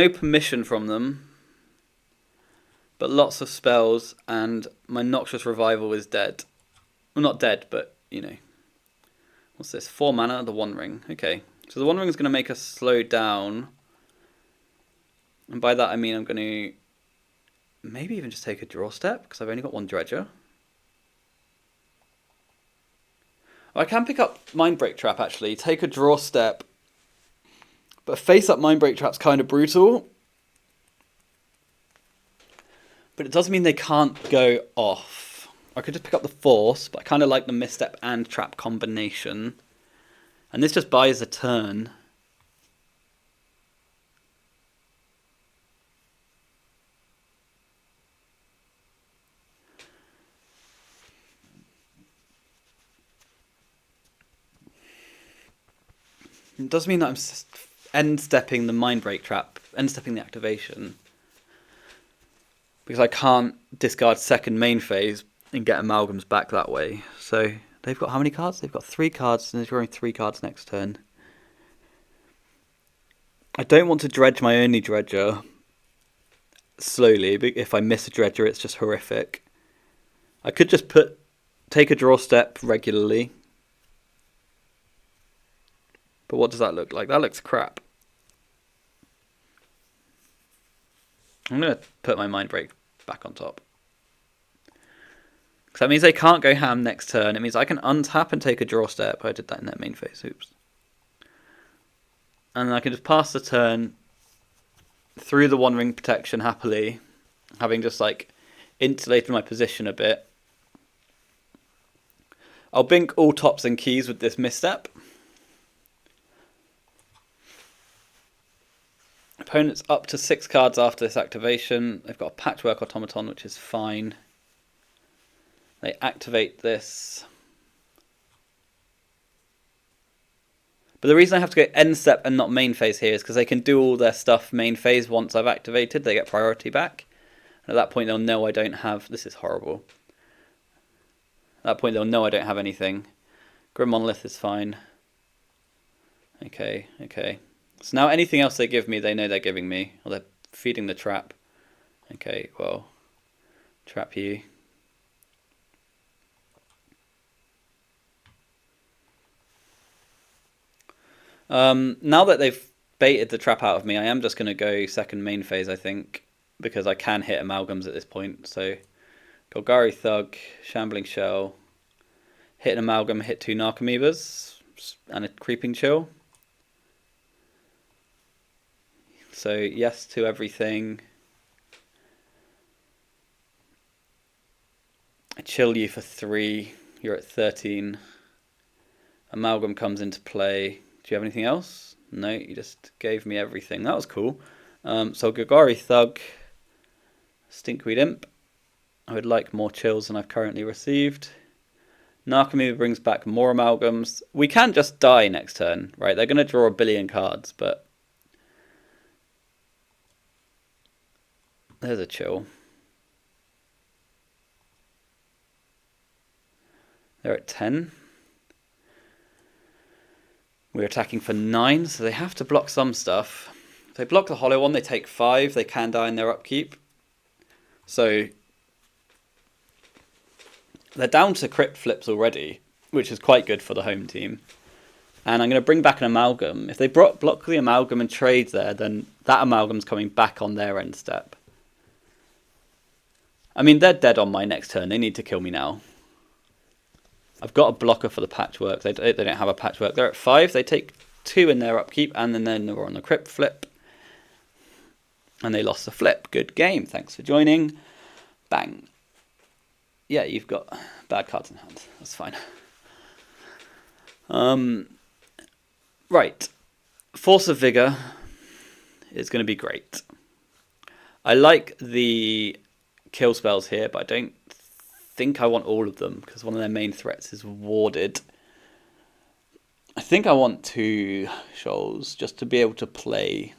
permission from them, but lots of spells, and my Noxious Revival is dead. Well, not dead, but, you know. What's this? 4 mana, the One Ring. Okay. So the One Ring is going to make us slow down. And by that I mean I'm going to maybe even just take a draw step, because I've only got one Dredger. I can pick up Mindbreak Trap, actually. Take a draw step. But face up Mindbreak Trap's kind of brutal. But it does mean they can't go off. I could just pick up the Force, but I kind of like the Misstep and Trap combination. And this just buys a turn. It does mean that I'm end-stepping the Mindbreak Trap, end-stepping the activation. Because I can't discard second main phase and get Amalgams back that way. So they've got how many cards? They've got 3 cards, and they're drawing 3 cards next turn. I don't want to dredge my only Dredger slowly. If I miss a Dredger, it's just horrific. I could just take a draw step regularly. But what does that look like? That looks crap. I'm going to put my Mindbreak back on top. Because that means they can't go ham next turn. It means I can untap and take a draw step. I did that in their main phase. Oops. And I can just pass the turn through the One Ring protection happily, having just like insulated my position a bit. I'll bink all tops and keys with this Misstep. Opponent's up to 6 cards after this activation. They've got a Patchwork Automaton, which is fine. They activate this. But the reason I have to go end step and not main phase here is because they can do all their stuff main phase once I've activated. They get priority back. And at that point they'll know I don't have... This is horrible. At that point they'll know I don't have anything. Grim Monolith is fine. Okay, okay. So now anything else they give me, they know they're giving me. Or they're feeding the trap. Okay, well... Trap you. Now that they've baited the trap out of me, I am just going to go second main phase, I think, because I can hit amalgams at this point. So, Golgari Thug, Shambling Shell, hit an amalgam, hit 2 Narcomoebas, and a Creeping Chill. So, yes to everything. I chill you for 3, you're at 13. Amalgam comes into play. Do you have anything else? No, you just gave me everything. That was cool. So Golgari Thug, Stinkweed Imp. I would like more chills than I've currently received. Narcomoeba brings back more amalgams. We can just die next turn, right? They're going to draw a billion cards, but... There's a chill. They're at 10. We're attacking for 9, so they have to block some stuff. If they block the hollow one, they take 5. They can die in their upkeep. So they're down to crypt flips already, which is quite good for the home team. And I'm going to bring back an amalgam. If they block the amalgam and trade there, then that amalgam's coming back on their end step. I mean, they're dead on my next turn. They need to kill me now. I've got a blocker for the patchwork. They don't have a patchwork. They're at 5. They take 2 in their upkeep, and then they're on the crypt flip. And they lost the flip. Good game. Thanks for joining. Bang. Yeah, you've got bad cards in hand. That's fine. Right. Force of Vigor is going to be great. I like the kill spells here, but I don't think I want all of them because one of their main threats is warded. I think I want 2 shoals just to be able to play.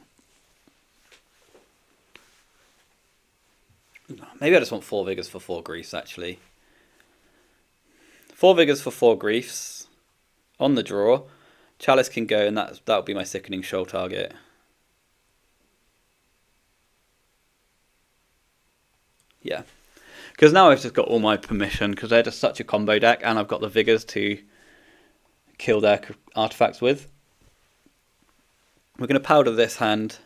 Maybe I just want 4 Vigors for 4 Griefs actually. 4 Vigors for 4 Griefs on the draw. Chalice can go, and that'll be my Sickening Shoal target. Yeah. Because now I've just got all my permission, because they're just such a combo deck, and I've got the Vigors to kill their artifacts with. We're going to powder this hand.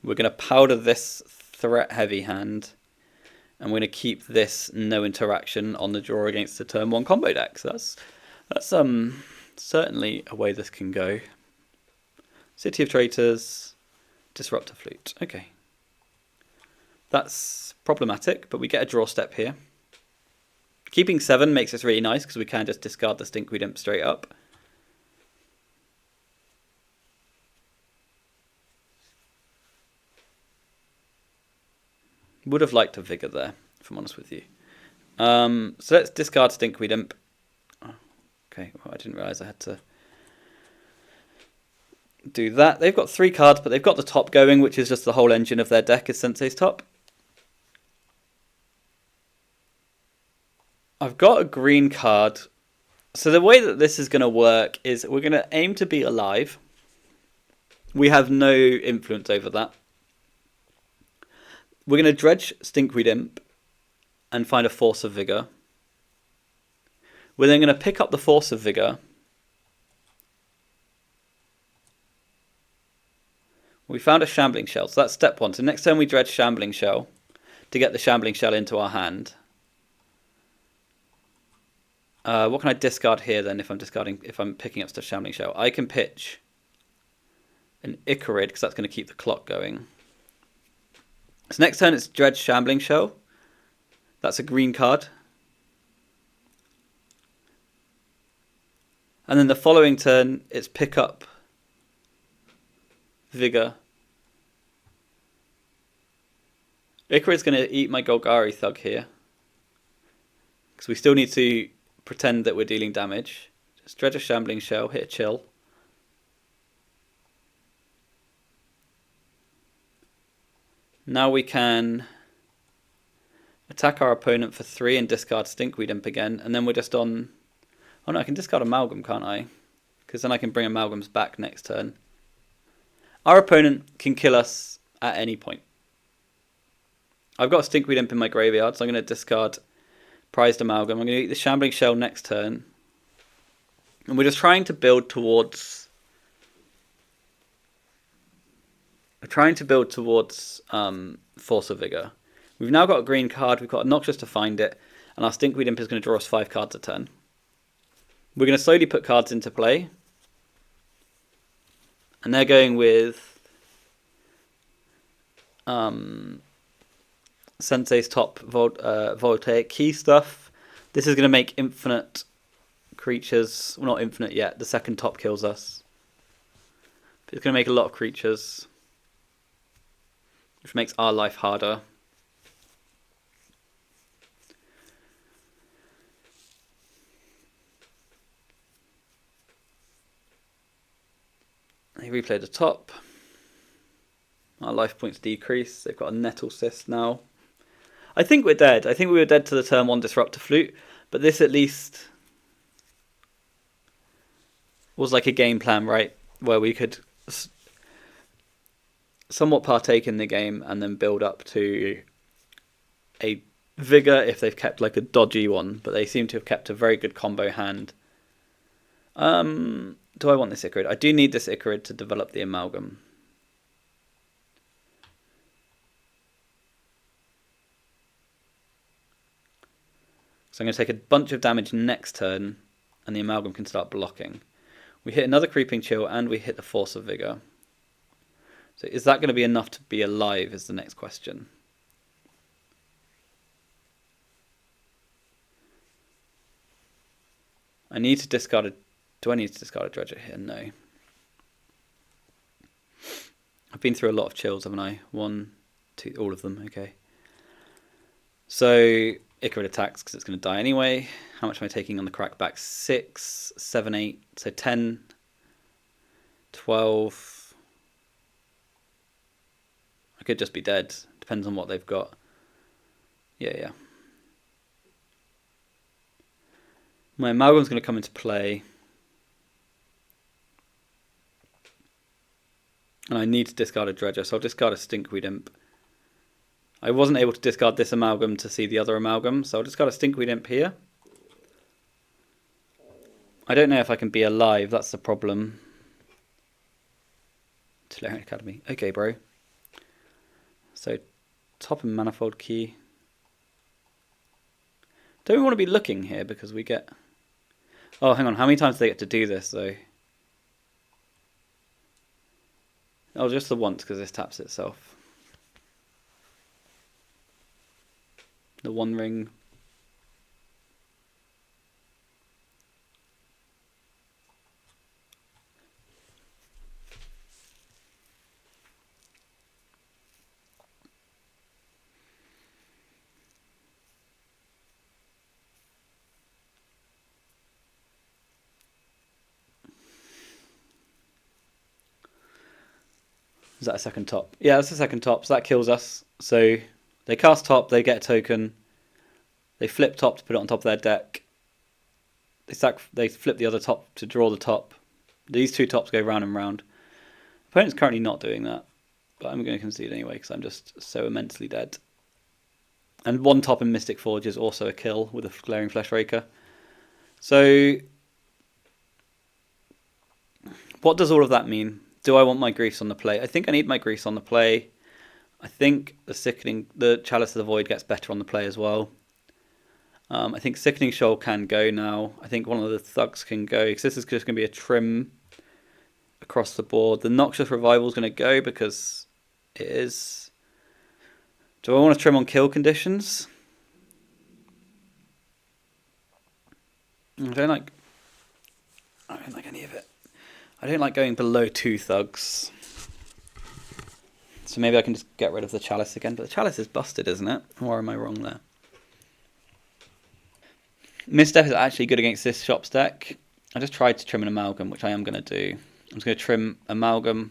We're going to powder this threat heavy hand. And we're going to keep this no interaction on the draw against the turn 1 combo deck. So that's certainly a way this can go. City of Traitors, Disruptor Flute. Okay. That's problematic, but we get a draw step here. Keeping 7 makes this really nice because we can just discard the Stinkweed Imp straight up. Would have liked a Vigor there, if I'm honest with you. So let's discard Stinkweed Imp. Oh, okay, well, I didn't realise I had to do that. They've got 3 cards, but they've got the top going, which is just the whole engine of their deck is Sensei's top. I've got a green card. So the way that this is going to work is we're going to aim to be alive. We have no influence over that. We're going to dredge Stinkweed Imp and find a Force of Vigor. We're then going to pick up the Force of Vigor. We found a Shambling Shell, so that's step 1. So next time we dredge Shambling Shell to get the Shambling Shell into our hand. What can I discard here then if I'm picking up stuff Shambling Shell? I can pitch an Icarid because that's going to keep the clock going. So next turn it's Dredge Shambling Shell. That's a green card. And then the following turn it's pick up Vigor Icarid's going to eat my Golgari Thug here. Because we still need to pretend that we're dealing damage. Just dredge a Shambling Shell, hit a chill. Now we can attack our opponent for 3 and discard Stinkweed Imp again. And then we're just on... Oh no, I can discard Amalgam, can't I? Because then I can bring Amalgams back next turn. Our opponent can kill us at any point. I've got a Stinkweed Imp in my graveyard, so I'm going to discard Prized Amalgam. I'm going to eat the Shambling Shell next turn. And we're just trying to build towards... Force of Vigor. We've now got a green card, we've got Noxious to find it, and our Stinkweed Imp is going to draw us 5 cards a turn. We're going to slowly put cards into play. And they're going with Sensei's top Voltaic Key stuff. This is going to make infinite creatures, well, not infinite yet, the second top kills us. But it's going to make a lot of creatures, which makes our life harder. They replay the top. Our life points decrease. They've got a Nettle Cyst now. I think we're dead. I think we were dead to the turn 1 Disruptor Flute, but this at least was like a game plan, right? Where we could somewhat partake in the game and then build up to a Vigor if they've kept like a dodgy one, but they seem to have kept a very good combo hand. Do I want this Icarid? I do need this Icarid to develop the Amalgam. So I'm going to take a bunch of damage next turn, and the Amalgam can start blocking. We hit another Creeping Chill, and we hit the Force of Vigor. So is that going to be enough to be alive is the next question. I need to discard a... Do I need to discard a Dredger here? No. I've been through a lot of chills, haven't I? 1, 2, all of them, okay. So, Icarid attacks because it's going to die anyway. How much am I taking on the crackback? 6, 7, 8, so 10, 12. I could just be dead. Depends on what they've got. Yeah. My Amalgam's going to come into play. And I need to discard a Dredger, so I'll discard a Stinkweed Imp. I wasn't able to discard this Amalgam to see the other Amalgam, so I'll discard a Stinkweed Imp here. I don't know if I can be alive, that's the problem. Tolarian Academy. Okay, bro. So, top and Manifold Key. Don't we want to be looking here because we get... Oh, hang on, how many times do they get to do this, though? Oh, just the once, because this taps itself. The One Ring. Is that a second top? Yeah, that's a second top, so that kills us. So they cast top, they get a token. They flip top to put it on top of their deck. They flip the other top to draw the top. These 2 tops go round and round. Opponent's currently not doing that, but I'm going to concede anyway because I'm just so immensely dead. And 1 top in Mystic Forge is also a kill with a Glaring Flesh Raker. So what does all of that mean? Do I want my Griefs on the play? I think I need my Griefs on the play. I think the Chalice of the Void gets better on the play as well. I think Sickening Shoal can go now. I think one of the Thugs can go, because this is just going to be a trim across the board. The Noxious Revival is going to go because it is... Do I want to trim on kill conditions? I don't like any of it. I don't like going below 2 Thugs. So maybe I can just get rid of the Chalice again. But the Chalice is busted, isn't it? Or am I wrong there? Misstep is actually good against this Shops deck. I just tried to trim an Amalgam, which I am going to do. I'm just going to trim Amalgam.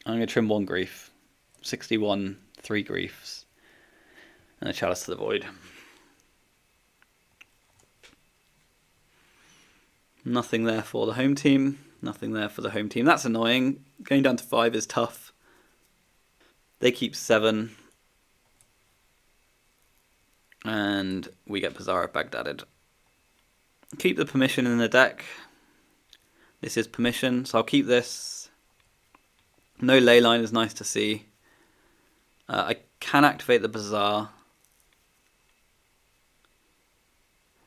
I'm going to trim 1 Grief. 61, 3 Griefs. And a Chalice to the Void. Nothing there for the home team. Nothing there for the home team. That's annoying. Going down to 5 is tough. They keep 7. And we get Bazaar Baghdaded. Keep the permission in the deck. This is permission, so I'll keep this. No Leyline is nice to see. I can activate the Bazaar.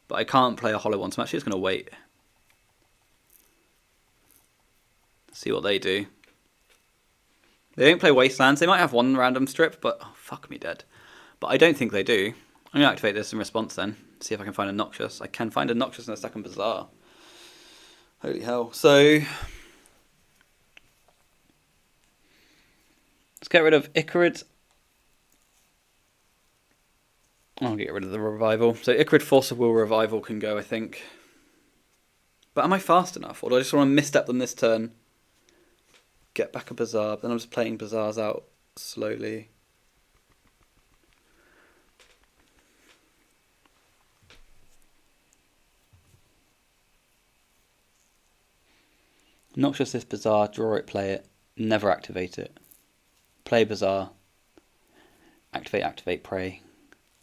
But I can't play a hollow one, so I'm actually just going to wait. See what they do. They don't play Wastelands. They might have 1 random strip, but oh, fuck me dead. But I don't think they do. I'm going to activate this in response then. See if I can find a Noxious. I can find a Noxious in a second Bazaar. Holy hell. So let's get rid of Icarid. I'll get rid of the Revival. So Icarid Force of Will Revival can go, I think. But am I fast enough? Or do I just want to misstep them this turn? Get back a Bazaar. Then I'm just playing Bazaars out slowly. Noxious this Bazaar, draw it, play it, never activate it. Play Bazaar, activate, pray.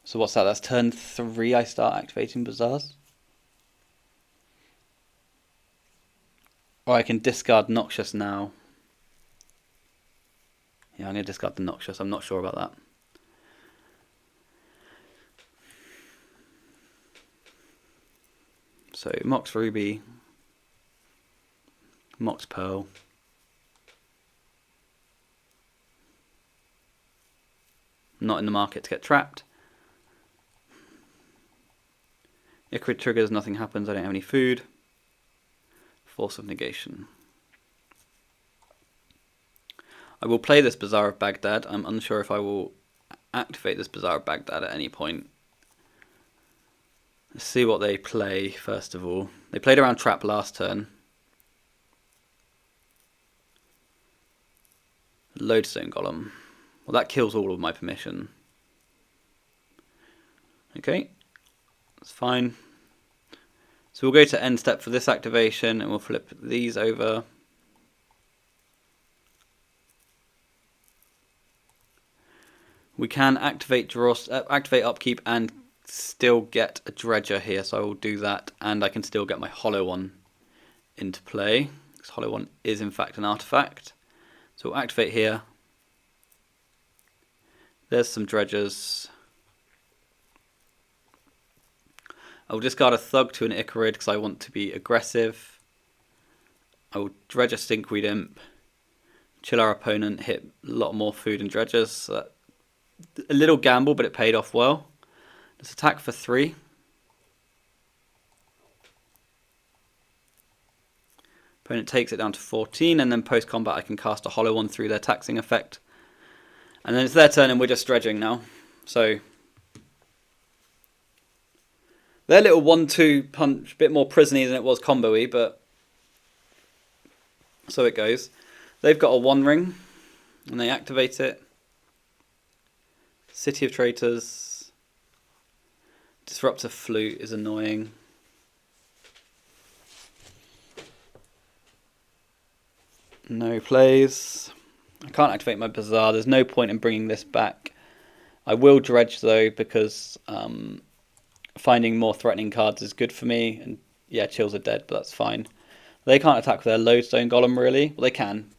So what's that? That's turn 3 I start activating Bazaars. Or I can discard Noxious now. Yeah, I'm going to discard the Noxious. I'm not sure about that. So Mox Ruby, Mox Pearl. Not in the market to get trapped. Icarid triggers, nothing happens, I don't have any food. Force of Negation. I will play this Bazaar of Baghdad. I'm unsure if I will activate this Bazaar of Baghdad at any point. Let's see what they play first of all. They played around trap last turn. Lodestone Golem. Well, that kills all of my permission. Okay, that's fine. So we'll go to end step for this activation and we'll flip these over. We can activate activate upkeep and still get a Dredger here, so I will do that, and I can still get my hollow one into play. This hollow one is in fact an artifact. So we'll activate here. There's some Dredgers. I'll discard a Thug to an Icarid because I want to be aggressive. I will Dredge a Stinkweed Imp. Chill our opponent, hit a lot more food and Dredgers. So a little gamble, but it paid off well. Let's attack for 3. Opponent takes it down to 14, and then post-combat I can cast a hollow one through their taxing effect. And then it's their turn and we're just dredging now. So their little 1-2 punch, a bit more prisony than it was combo-y, but so it goes. They've got a 1 ring, and they activate it. City of Traitors. Disruptor Flute is annoying. No plays. I can't activate my Bazaar. There's no point in bringing this back. I will dredge though, because finding more threatening cards is good for me. And yeah, Chills are dead, but that's fine. They can't attack with their Lodestone Golem really. Well, they can.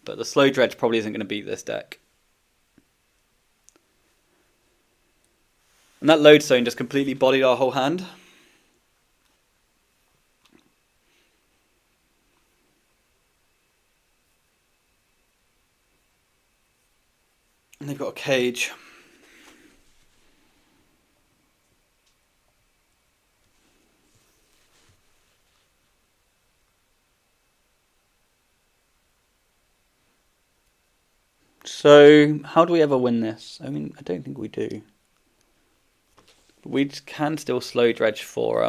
But the slow dredge probably isn't going to beat this deck. And that Lodestone just completely bodied our whole hand. And they've got a cage. So, how do we ever win this? I mean, I don't think we do. But we can still slow dredge for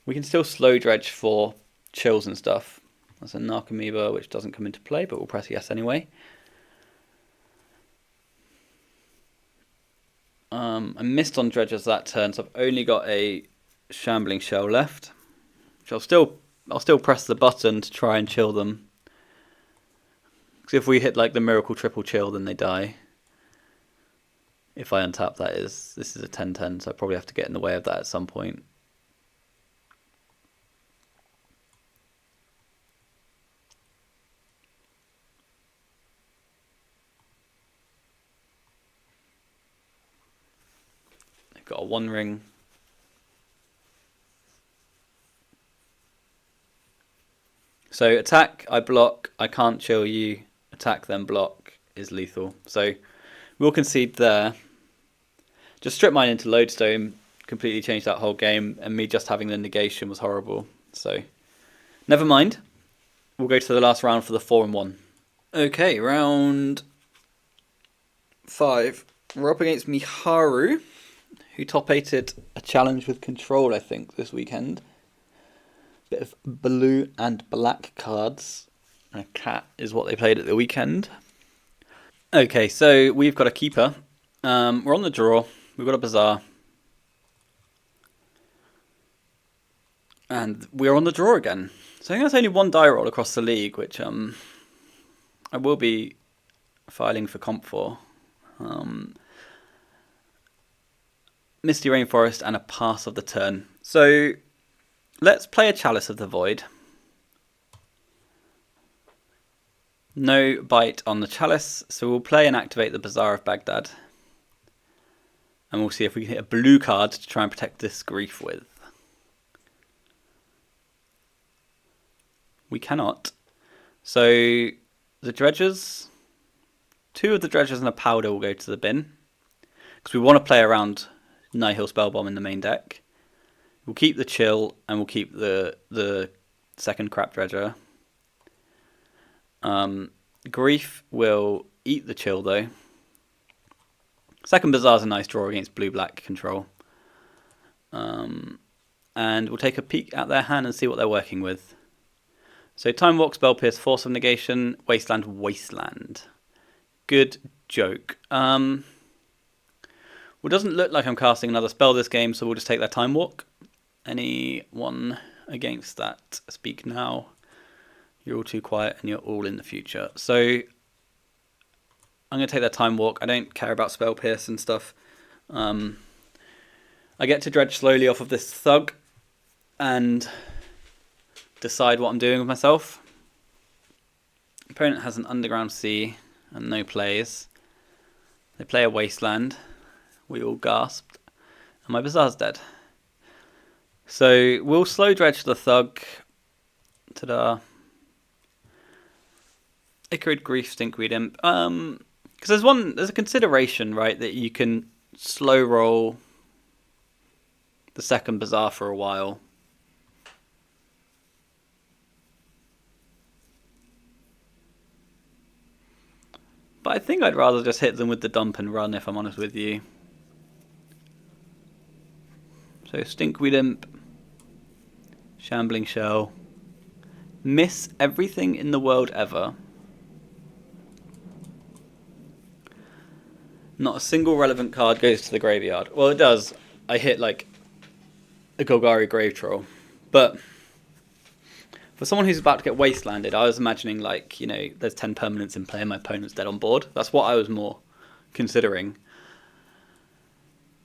we can still slow dredge for chills and stuff. That's a Narcomoeba, which doesn't come into play, but we'll press yes anyway. I missed on dredges that turn, so I've only got a shambling shell left. Which I'll still press the button to try and chill them. Because if we hit like the miracle triple chill, then they die. If I untap, that is. This is a 10-10, so I probably have to get in the way of that at some point. They've got a 1-ring. So attack, I block, I can't chill you. Attack, then block is lethal. So we'll concede there. Just strip mine into lodestone, completely changed that whole game, and me just having the negation was horrible. So never mind. We'll go to the last round for the 4-1. Okay, round 5. We're up against Miharu, who top-8'd a challenge with control, I think, this weekend. Bit of blue and black cards. A cat is what they played at the weekend. Okay, so we've got a keeper. We're on the draw. We've got a bazaar. And we're on the draw again. So I think that's only one die roll across the league, which I will be filing for comp for. Misty Rainforest and a pass of the turn. So let's play a Chalice of the Void. No bite on the Chalice, so we'll play and activate the Bazaar of Baghdad. And we'll see if we can hit a blue card to try and protect this grief with. We cannot. So the dredges, 2 of the dredges and a powder will go to the bin. Because we want to play around Nihil Spellbomb in the main deck. We'll keep the chill and we'll keep the second crap dredger. Grief will eat the chill though. Second Bazaar's a nice draw against blue-black control. And we'll take a peek at their hand and see what they're working with. So Time Walk, Spell Pierce, Force of Negation, Wasteland, Wasteland. Good joke. Well, it doesn't look like I'm casting another spell this game, so we'll just take that Time Walk. Anyone against that? Speak now. You're all too quiet and you're all in the future. So I'm going to take that Time Walk. I don't care about Spell Pierce and stuff. I get to dredge slowly off of this thug and decide what I'm doing with myself. Opponent has an Underground Sea and no plays. They play a Wasteland. We all gasped. And my Bazaar's dead. So we'll slow dredge the thug. Ta-da. Icarid, Grief, Stinkweed Imp. Because there's a consideration, right, that you can slow roll the second Bazaar for a while. But I think I'd rather just hit them with the dump and run, if I'm honest with you. So Stinkweed Imp, Shambling Shell, miss everything in the world ever. Not a single relevant card goes to the graveyard. Well, it does. I hit like a Golgari Grave Troll. But for someone who's about to get wastelanded, I was imagining like, you know, there's 10 permanents in play and my opponent's dead on board. That's what I was more considering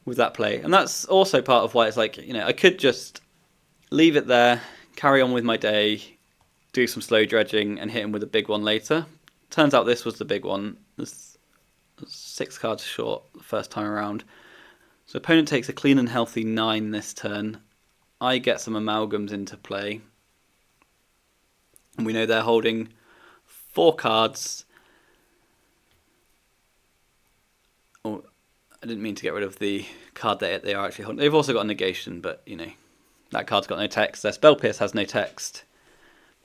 with that play. And that's also part of why it's like, you know, I could just leave it there, carry on with my day, do some slow dredging and hit him with a big one later. Turns out this was the big one. This 6 cards short the first time around. So opponent takes a clean and healthy 9 this turn. I get some amalgams into play. And we know they're holding 4 cards. Oh, I didn't mean to get rid of the card that they are actually holding. They've also got a negation, but you know, that card's got no text. Their Spell Pierce has no text.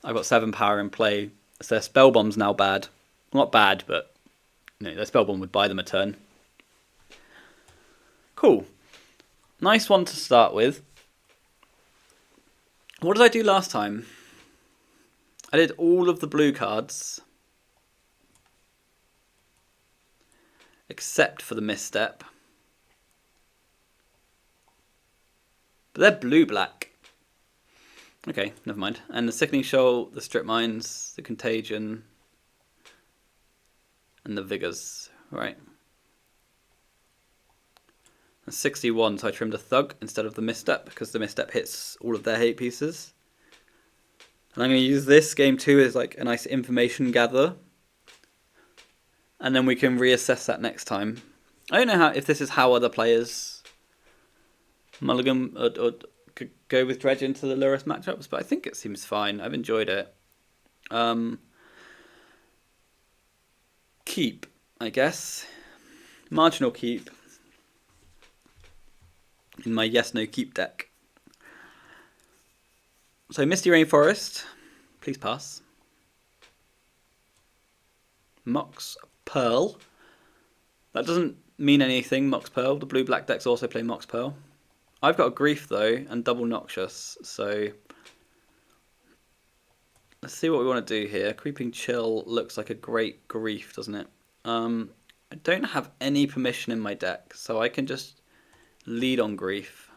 I've got 7 power in play. So their spell bomb's now bad. Not bad, but their spell bomb would buy them a turn. Cool. Nice one to start with. What did I do last time? I did all of the blue cards. Except for the misstep. But they're blue-black. Okay, never mind. And the Sickening Shoal, the Strip Mines, the Contagion, and the Vigors. Right. That's 61, so I trimmed a Thug instead of the misstep, because the misstep hits all of their hate pieces. And I'm going to use this game 2 as like a nice information gather. And then we can reassess that next time. I don't know if this is how other players mulligan or could go with Dredge into the Lurrus matchups, but I think it seems fine. I've enjoyed it. Keep, I guess. Marginal keep. In my yes-no keep deck. So Misty Rainforest, please pass. Mox Pearl. That doesn't mean anything, Mox Pearl. The blue-black decks also play Mox Pearl. I've got a Grief though, and double Noxious, so let's see what we want to do here. Creeping Chill looks like a great Grief, doesn't it? I don't have any permission in my deck, so I can just lead on Grief.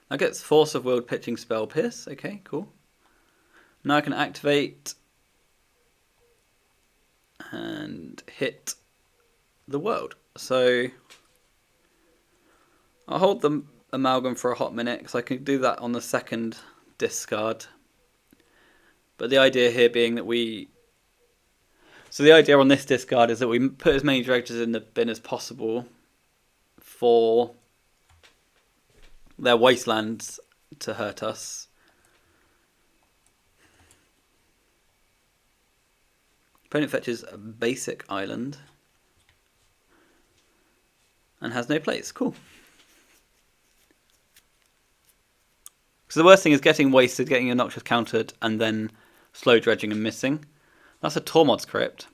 That gets Force of Will pitching Spell Pierce. Okay, cool. Now I can activate and hit the world. So I'll hold the Amalgam for a hot minute because I can do that on the second discard. But the idea here being that so the idea on this discard is that we put as many Dredges in the bin as possible for their wastelands to hurt us. Opponent fetches a basic island and has no plays. Cool. So the worst thing is getting wasted, getting your Noxious countered, and then slow dredging and missing. That's a Tormod's Crypt.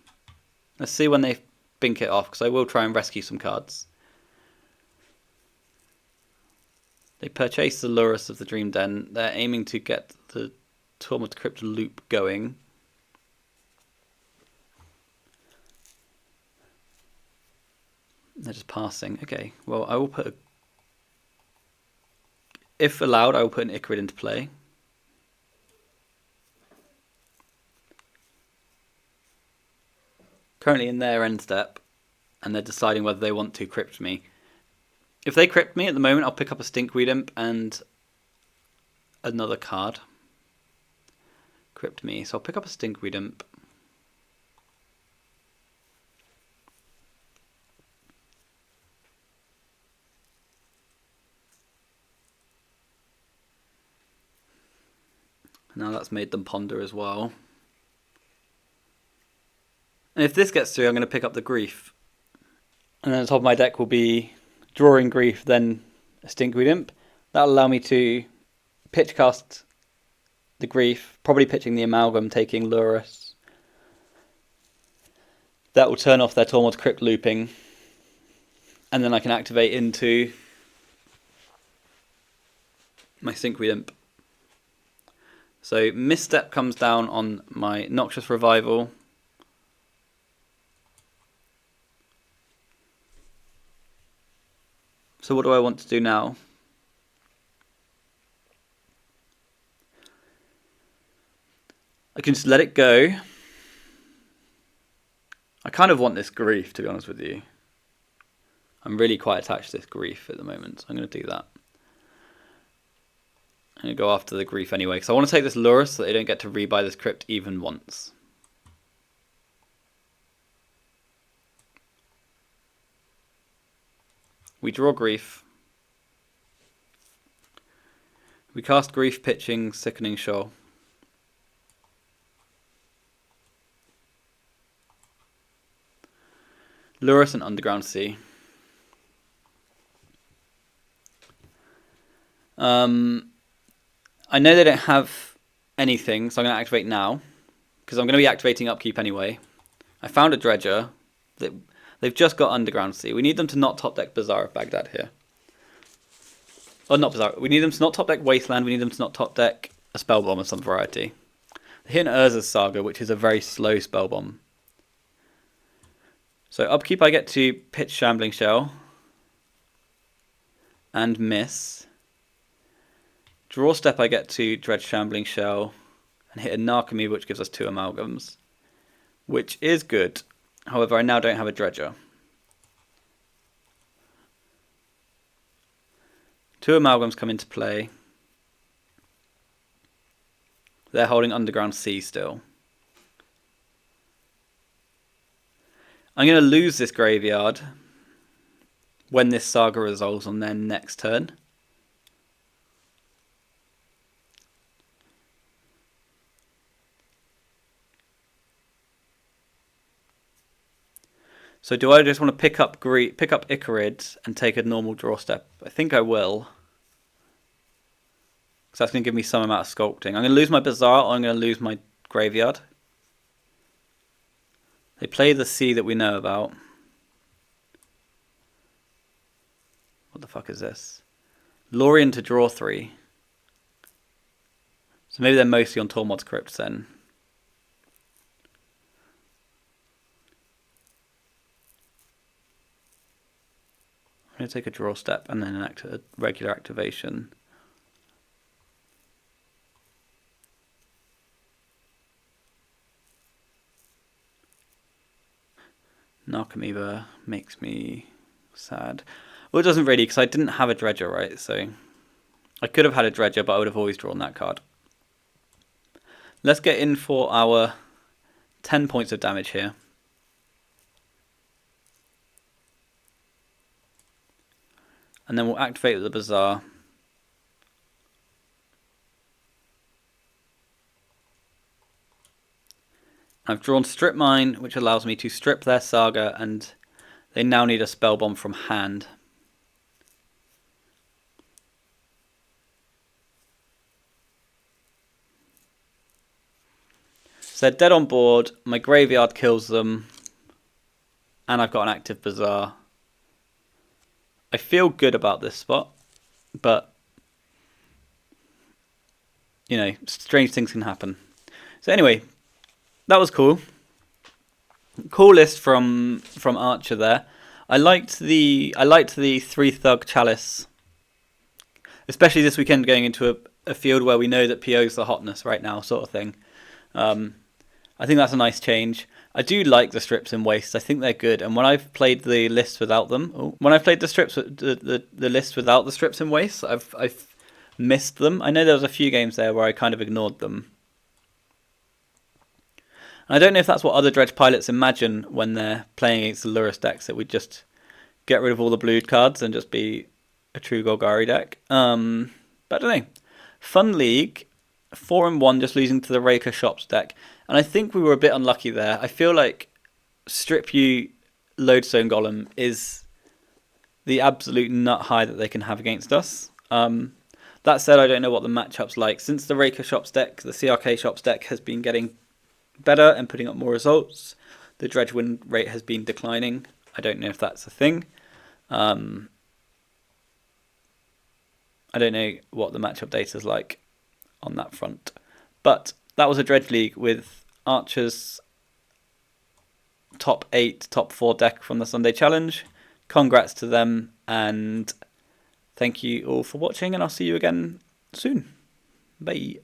Let's see when they bink it off, because I will try and rescue some cards. They purchase the Lurrus of the Dream Den. They're aiming to get the Tormod's Crypt loop going. They're just passing. Okay, well, I will put if allowed, I will put an Icarid into play. Currently in their end step, and they're deciding whether they want to crypt me. If they crypt me at the moment, I'll pick up a Stinkweed Imp and another card. Crypt me, so I'll pick up a Stinkweed Imp. Now that's made them ponder as well. And if this gets through, I'm going to pick up the Grief. And then the top of my deck will be drawing Grief, then a Stinkweed Imp. That'll allow me to pitch cast the Grief, probably pitching the Amalgam, taking Lurrus. That will turn off their Tormod's Crypt looping. And then I can activate into my Stinkweed Imp. So Misstep comes down on my Noxious Revival. So what do I want to do now? I can just let it go. I kind of want this Grief, to be honest with you. I'm really quite attached to this Grief at the moment, so I'm going to do that. I'm going to go after the Grief anyway, because I want to take this Lurrus so that they don't get to rebuy this Crypt even once. We draw Grief. We cast Grief pitching Sickening Shoal. Lurrus and Underground Sea. I know they don't have anything, so I'm going to activate now, because I'm going to be activating upkeep anyway. I found a Dredger. They've just got Underground Sea. We need them to not top deck Bazaar of Baghdad here. Or not Bazaar. We need them to not top deck Wasteland. We need them to not top deck a Spell Bomb of some variety. They hit an Urza's Saga, which is a very slow Spell Bomb. So upkeep I get to pitch Shambling Shell and miss. Draw step I get to Dredge Shambling Shell and hit a Narcomoeba, which gives us 2 Amalgams, which is good. However, I now don't have a Dredger. 2 Amalgams come into play. They're holding Underground Sea still. I'm going to lose this graveyard when this Saga resolves on their next turn. So do I just want to pick up Icarid and take a normal draw step? I think I will. Because that's going to give me some amount of sculpting. I'm going to lose my Bazaar or I'm going to lose my graveyard. They play the sea that we know about. What the fuck is this? Lorien to draw 3. So maybe they're mostly on Tormod's Crypt then. I'm going to take a draw step and then enact a regular activation. Narcomoeba makes me sad. Well, it doesn't really, because I didn't have a Dredger, right? So I could have had a Dredger, but I would have always drawn that card. Let's get in for our 10 points of damage here. And then we'll activate the Bazaar. I've drawn Strip Mine, which allows me to strip their Saga, and they now need a Spell Bomb from hand. So they're dead on board, my graveyard kills them, and I've got an active Bazaar. I feel good about this spot, but, you know, strange things can happen. So anyway, that was cool. Cool list from Archer there. I liked the 3 Thug Chalice, especially this weekend going into a field where we know that PO's the hotness right now, sort of thing. I think that's a nice change. I do like the strips in Waste. I think they're good. And when I've played the list without them, when I've played the list without the strips in Waste, I've missed them. I know there was a few games there where I kind of ignored them. I don't know if that's what other Dredge pilots imagine when they're playing against the Lurrus decks, that we'd just get rid of all the blued cards and just be a true Golgari deck. But I don't know. Fun League, 4-1, just losing to the Raker Shops deck. And I think we were a bit unlucky there. I feel like Strip You Lodestone Golem is the absolute nut high that they can have against us. That said, I don't know what the matchup's like. Since the Raker Shops deck, the CRK Shops deck has been getting better and putting up more results, the Dredge win rate has been declining. I don't know if that's a thing. I don't know what the matchup data is like on that front. But that was a Dredge League with Archer's top 8, top 4 deck from the Sunday Challenge. Congrats to them, and thank you all for watching, and I'll see you again soon. Bye.